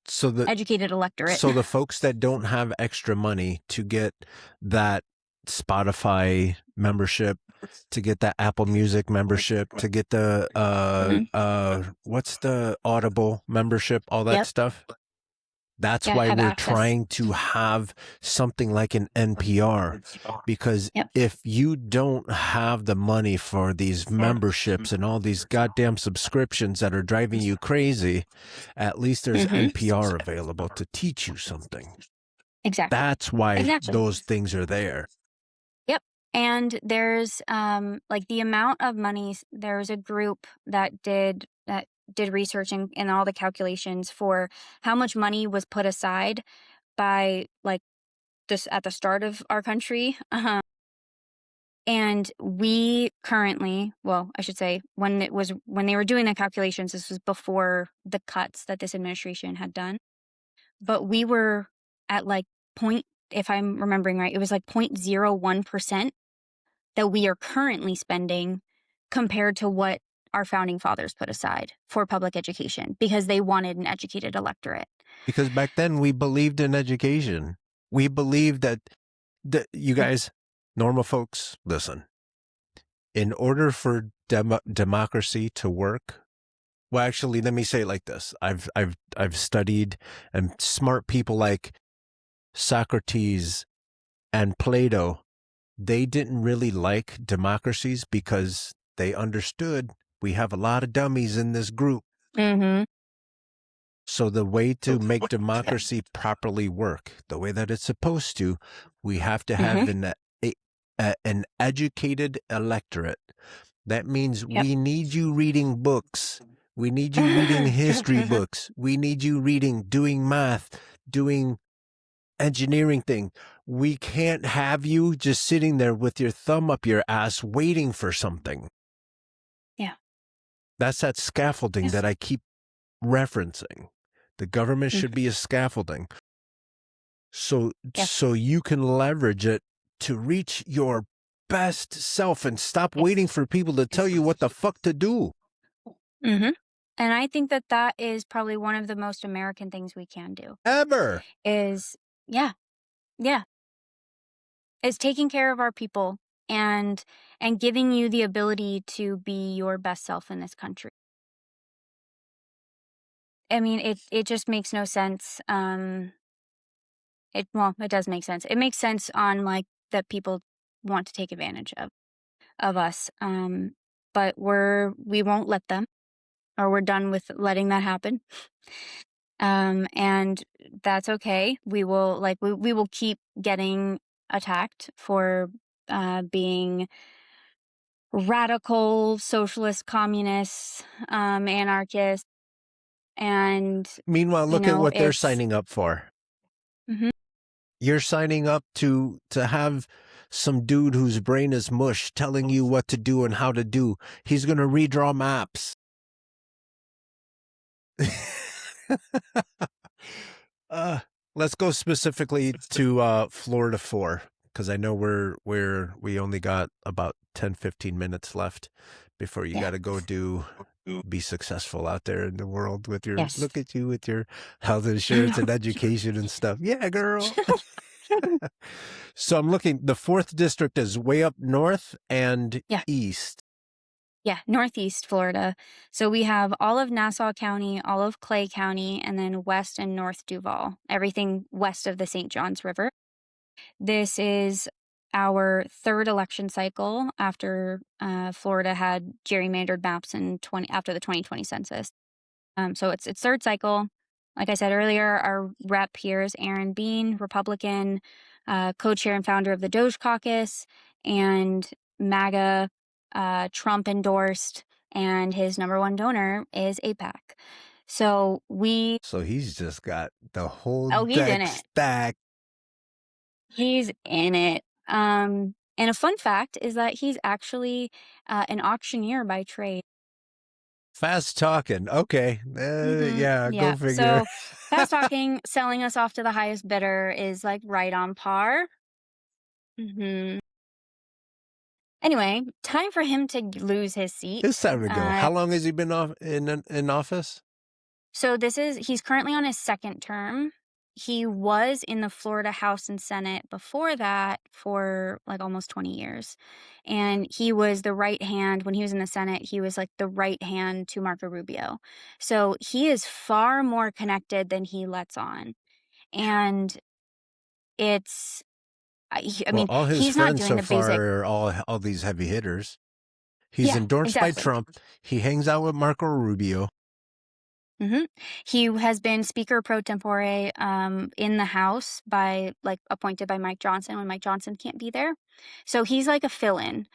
So educated electorate. So the folks that don't have extra money to get that Spotify membership, to get that Apple Music membership, to get the what's the Audible membership, all that Yep. stuff. That's Yeah, why have we're access. trying to have something like an NPR, because Yep. if you don't have the money for these memberships and all these goddamn subscriptions that are driving you crazy, at least there's NPR available to teach you something. Exactly. That's why Exactly. those things are there. Yep. And there's, like, the amount of money, there's a group that did research and all the calculations for how much money was put aside by, like, this at the start of our country. And we currently, well, I should say, when they were doing the calculations, this was before the cuts that this administration had done. But we were at, like, if I'm remembering right, it was like 0.01% that we are currently spending compared to what our founding fathers put aside for public education, because they wanted an educated electorate. Because back then we believed in education. We believed that you guys, normal folks, listen. In order for democracy to work, well, actually, let me say it like this: I've studied, and smart people like Socrates and Plato, they didn't really like democracies because they understood we have a lot of dummies in this group. So the way to make democracy properly work, the way that it's supposed to, we have to have an educated electorate. That means we need you reading books. We need you reading history books. We need you doing math, doing engineering thing. We can't have you just sitting there with your thumb up your ass waiting for something. Yeah. That's that scaffolding that I keep referencing. The government should be a scaffolding. So you can leverage it to reach your best self and stop waiting for people to tell you what the fuck to do. And I think that is probably one of the most American things we can do. Ever. Is, is taking care of our people and giving you the ability to be your best self in this country. I mean, it just makes no sense. It does make sense. It makes sense on, like, that people want to take advantage of us. But we won't let them. or we're done with letting that happen. And that's okay. We will we will keep getting attacked for being radical socialist communists, anarchists, and Meanwhile, you look at know, what they're it's signing up for. Mhm. You're signing up to have some dude whose brain is mush telling you what to do and how to do. He's going to redraw maps. Let's go specifically to Florida 4, because I know we only got about 10-15 minutes left before you got to go be successful out there in the world with your Yes. look at you with your health insurance and education and stuff. Yeah, girl. So I'm looking, the 4th district is way up north and Yeah. east. Yeah, Northeast Florida. So we have all of Nassau County, all of Clay County, and then West and North Duval, everything west of the St. Johns River. This is our 3rd election cycle after Florida had gerrymandered maps after the 2020 census. So it's 3rd cycle. Like I said earlier, our rep here is Aaron Bean, Republican, co-chair and founder of the Doge Caucus, and MAGA, Trump endorsed, and his #1 donor is AIPAC. So he's just got the whole he's in deck it. stacked. He's in it. And a fun fact is that he's actually an auctioneer by trade. Fast talking. Okay. Yeah, go figure. So fast talking, selling us off to the highest bidder is like right on par. Anyway, time for him to lose his seat. It's time to go. How long has he been in office? So he's currently on his 2nd term. He was in the Florida House and Senate before that for like almost 20 years. And he was the right hand, when he was in the Senate, he was like the right hand to Marco Rubio. So he is far more connected than he lets on. And it's, I mean, all his he's not friends doing so the far basic. are all these heavy hitters. He's Yeah, endorsed by exactly. Trump. He hangs out with Marco Rubio. He has been Speaker pro tempore in the House appointed by Mike Johnson when Mike Johnson can't be there. So he's like a fill-in.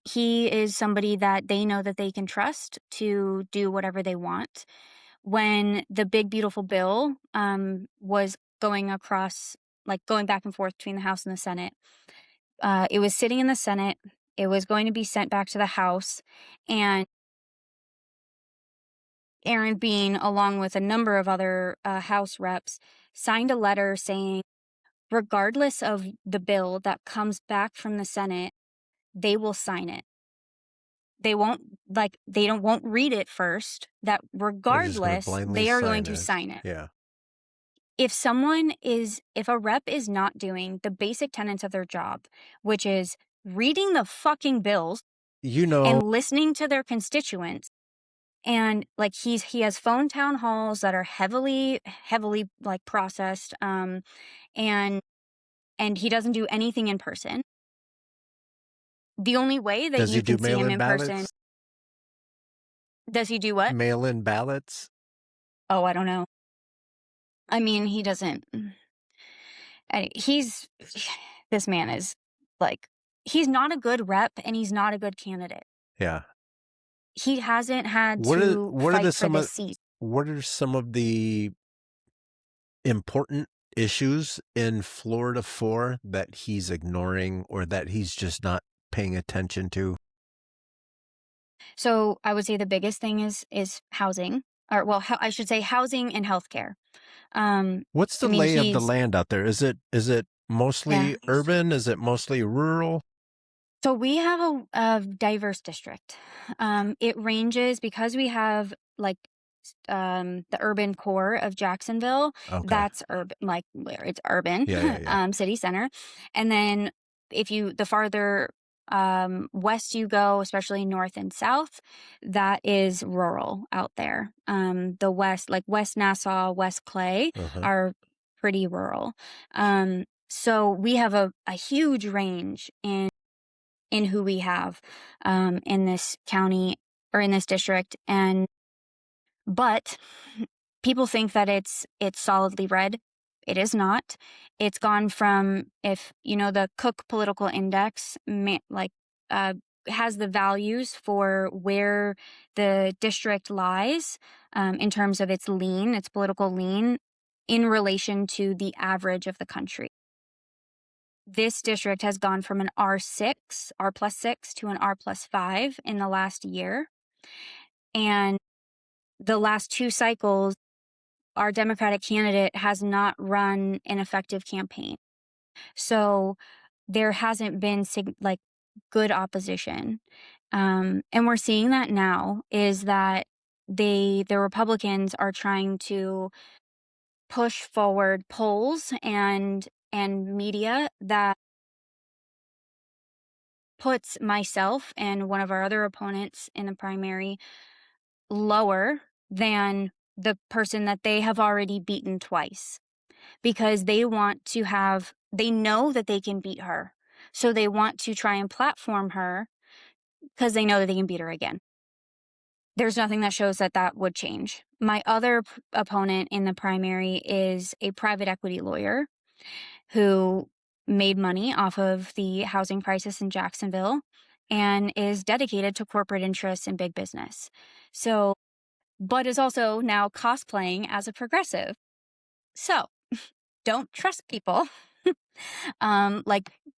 He is somebody that they know that they can trust to do whatever they want. When the big beautiful bill was going across, like going back and forth between the House and the Senate, it was sitting in the Senate. It was going to be sent back to the House, and Aaron Bean, along with a number of other House reps, signed a letter saying, regardless of the bill that comes back from the Senate, they will sign it. They won't won't read it first. That regardless, they are going to sign it. Yeah. If a rep is not doing the basic tenets of their job, which is reading the fucking bills, and listening to their constituents, and like he has phone town halls that are heavily like processed, and he doesn't do anything in person. The only way that you can see him in person. Does he do what? Mail-in ballots? Oh, I don't know. I mean, he doesn't. This man is like, he's not a good rep and he's not a good candidate. Yeah. He hasn't had to fight for this seat. What are some of the important issues in Florida 4 that he's ignoring or that he's just not paying attention to? So I would say the biggest thing is housing, or well, I should say housing and healthcare. What's the lay of the land out there? Is it mostly urban? Is it mostly rural? So we have a diverse district. It ranges, because we have like the urban core of Jacksonville. Okay. That's urban, like where it's urban. Yeah. City center. And then the farther west you go, especially north and south, that is rural out there. The west, like West Nassau, West Clay, are pretty rural. So we have a huge range in who we have in this county or in this district. And But people think that it's solidly red. It is not. It's gone from, if you know, the Cook Political Index, has the values for where the district lies in terms of its lean, its political lean, in relation to the average of the country. This district has gone from an R6, R plus 6, to an R plus 5 in the last year. And the last 2 cycles, our Democratic candidate has not run an effective campaign. So there hasn't been good opposition. And we're seeing that now, is that the Republicans are trying to push forward polls and media that puts myself and one of our other opponents in the primary lower than the person that they have already beaten twice, because they know that they can beat her. So they want to try and platform her because they know that they can beat her again. There's nothing that shows that that would change. My other opponent in the primary is a private equity lawyer who made money off of the housing crisis in Jacksonville and is dedicated to corporate interests and big business. So, but is also now cosplaying as a progressive. So, don't trust people.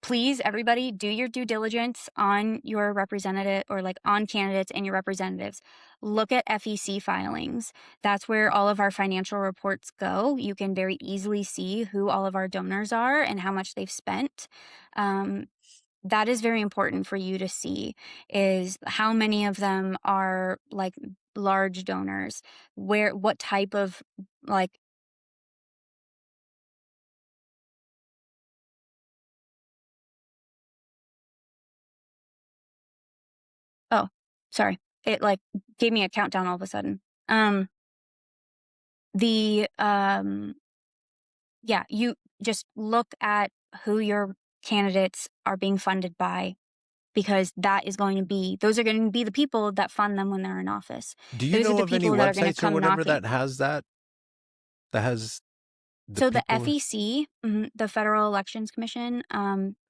Please, everybody, do your due diligence on your representative, or on candidates and your representatives. Look at FEC filings. That's where all of our financial reports go. You can very easily see who all of our donors are and how much they've spent. That is very important for you to see, is how many of them are large donors, what type of oh, sorry. It gave me a countdown all of a sudden. Yeah, you just look at who your candidates are being funded by, because those are going to be the people that fund them when they're in office. Do you Those are know the of any people that are going to websites or come whatever knocking. that has that? That has the So the people? FEC, the Federal Elections Commission,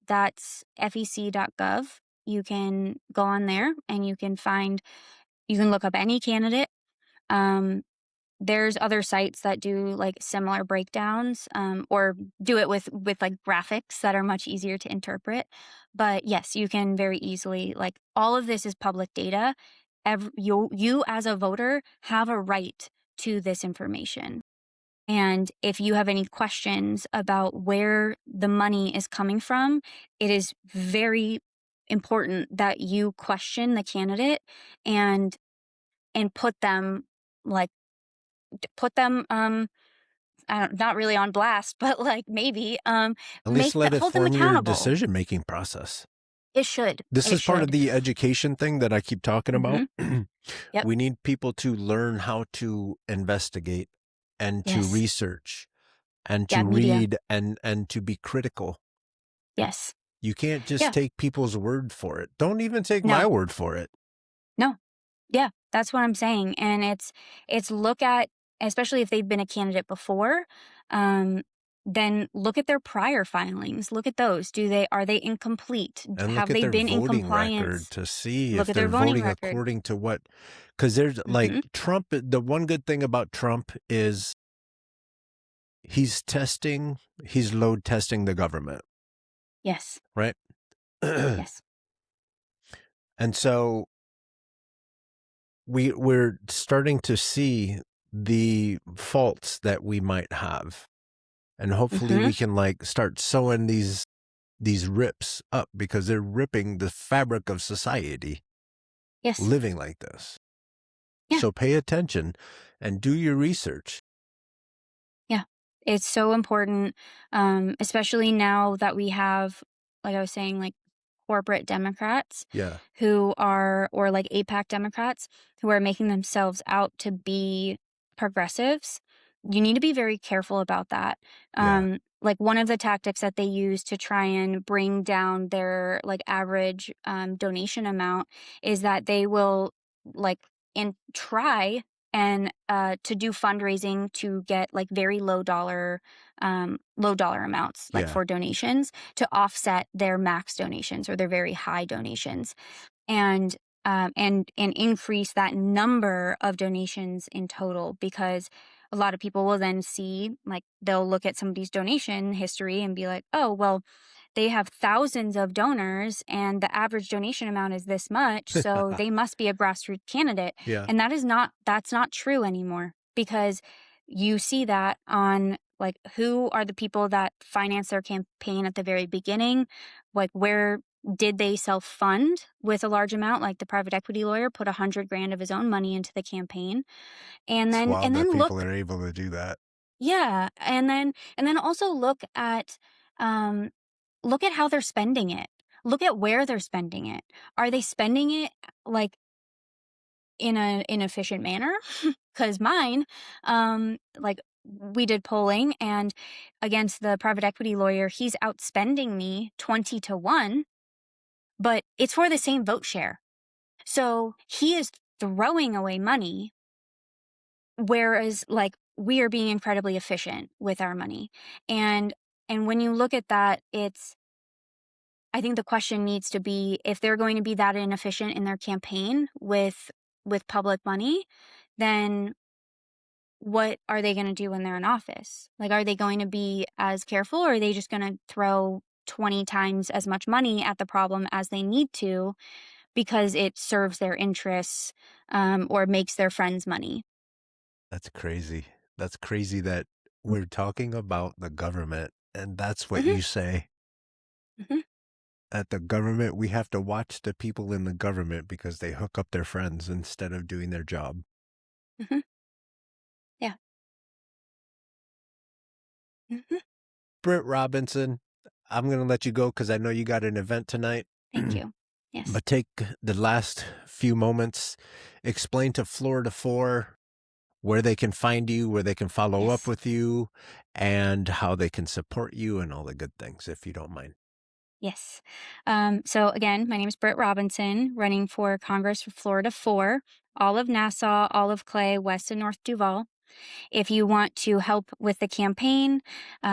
that's fec.gov. You can go on there and you can look up any candidate. There's other sites that do similar breakdowns, or do it with graphics that are much easier to interpret. But yes, you can very easily, all of this is public data. You as a voter have a right to this information. And if you have any questions about where the money is coming from, it is very important that you question the candidate and put them not really on blast, but maybe At least let it hold them form your accountable. decision-making process. It should. This is part of the education thing that I keep talking about. Yep. We need people to learn how to investigate and to Yes. research and to media. read and to be critical. Yes. You can't just take people's word for it. Don't even take my word for it. No. Yeah, that's what I'm saying. And it's look at, especially if they've been a candidate before, then look at their prior filings. Look at those. Are they incomplete? And Have look at they their been in voting compliance? record to see Look if at their they're voting voting record. according to what. Because there's Trump, the one good thing about Trump is he's load testing the government. Yes. Right? Yes. And so we're starting to see the faults that we might have. And hopefully we can start sewing these rips up, because they're ripping the fabric of society. Yes. Living like this. Yeah. So pay attention and do your research. Yeah. It's so important, especially now that we have, like I was saying, corporate Democrats who are, or APAC Democrats who are making themselves out to be progressives. You need to be very careful about that. One of the tactics that they use to try and bring down their average donation amount is that they will try and to do fundraising to get like very low dollar amounts, like Yeah. for donations, to offset their max donations or their very high donations, and increase that number of donations in total, because a lot of people will then see, like, they'll look at somebody's donation history and be like, oh, well, they have thousands of donors and the average donation amount is this much, so they must be a grassroots candidate. Yeah. And that's not true anymore, because you see that on, like, who are the people that finance their campaign at the very beginning, like, where did they self-fund with a large amount? Like the private equity lawyer put $100,000 of his own money into the campaign, and It's then wild that people look, are able to do that. yeah, and then also um look at how they're spending it. Look at where they're spending it. Are they spending it like in an inefficient manner? Because mine, like, we did polling, and against the private equity lawyer, he's outspending me 20-1, but it's for the same vote share. So he is throwing away money, whereas, like, we are being incredibly efficient with our money. And when you look at that, I think the question needs to be, if they're going to be that inefficient in their campaign with public money, then what are they going to do when they're in office? Like, are they going to be as careful, or are they just going to throw 20 times as much money at the problem as they need to, because it serves their interests, or makes their friends money? That's crazy. That's crazy that we're talking about the government, and that's what Hmm. you say. Hmm. At the government, we have to watch the people in the government because they hook up their friends instead of doing their job. Hmm. Yeah. Hmm. Brit Robinson, I'm going to let you go because I know you got an event tonight. Thank you. Yes. But take the last few moments, explain to Florida 4 where they can find you, where they can follow up Yes. with you, and how they can support you and all the good things, if you don't mind. Yes. So again, my name is Brit Robinson, running for Congress for Florida 4, all of Nassau, all of Clay, West and North Duval. If you want to help with the campaign,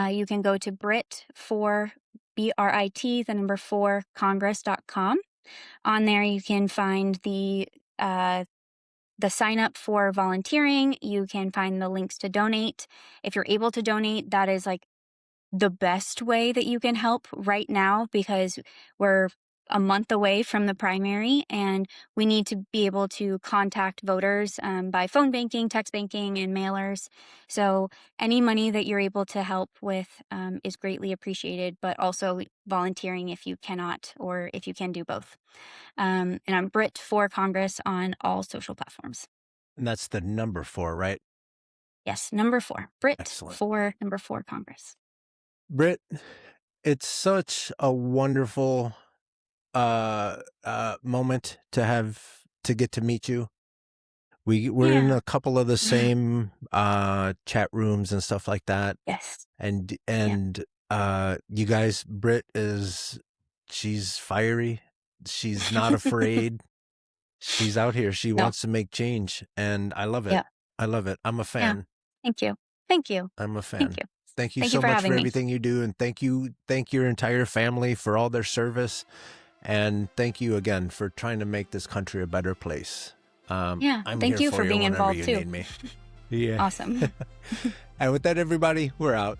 you can go to Brit4, BRIT, the number 4, Congress.com. On there, you can find the sign up for volunteering. You can find the links to donate. If you're able to donate, that is like the best way that you can help right now, because we're a month away from the primary and we need to be able to contact voters by phone banking, text banking, and mailers. So any money that you're able to help with is greatly appreciated, but also volunteering if you cannot, or if you can do both. And I'm Brit for Congress on all social platforms. And that's the number 4, right? Yes, number 4, Brit Excellent. for number 4 Congress. Brit, it's such a wonderful moment to get to meet you. We're in Yeah. a couple of the same chat rooms and stuff like that. Yes. And Yeah. you guys, Brit she's fiery. She's not afraid. She's out here. She No. wants to make change, and I love it. Yeah. I love it. I'm a Yeah. fan. Thank you. Thank you. I'm a fan. Thank you. Thank you Thank so you for much having for me. everything you do, and thank your entire family for all their service, and thank you again for trying to make this country a better place. Yeah. I'm Thank here you for for you being whenever involved you too. need me. Yeah. Awesome. And with that, everybody, we're out.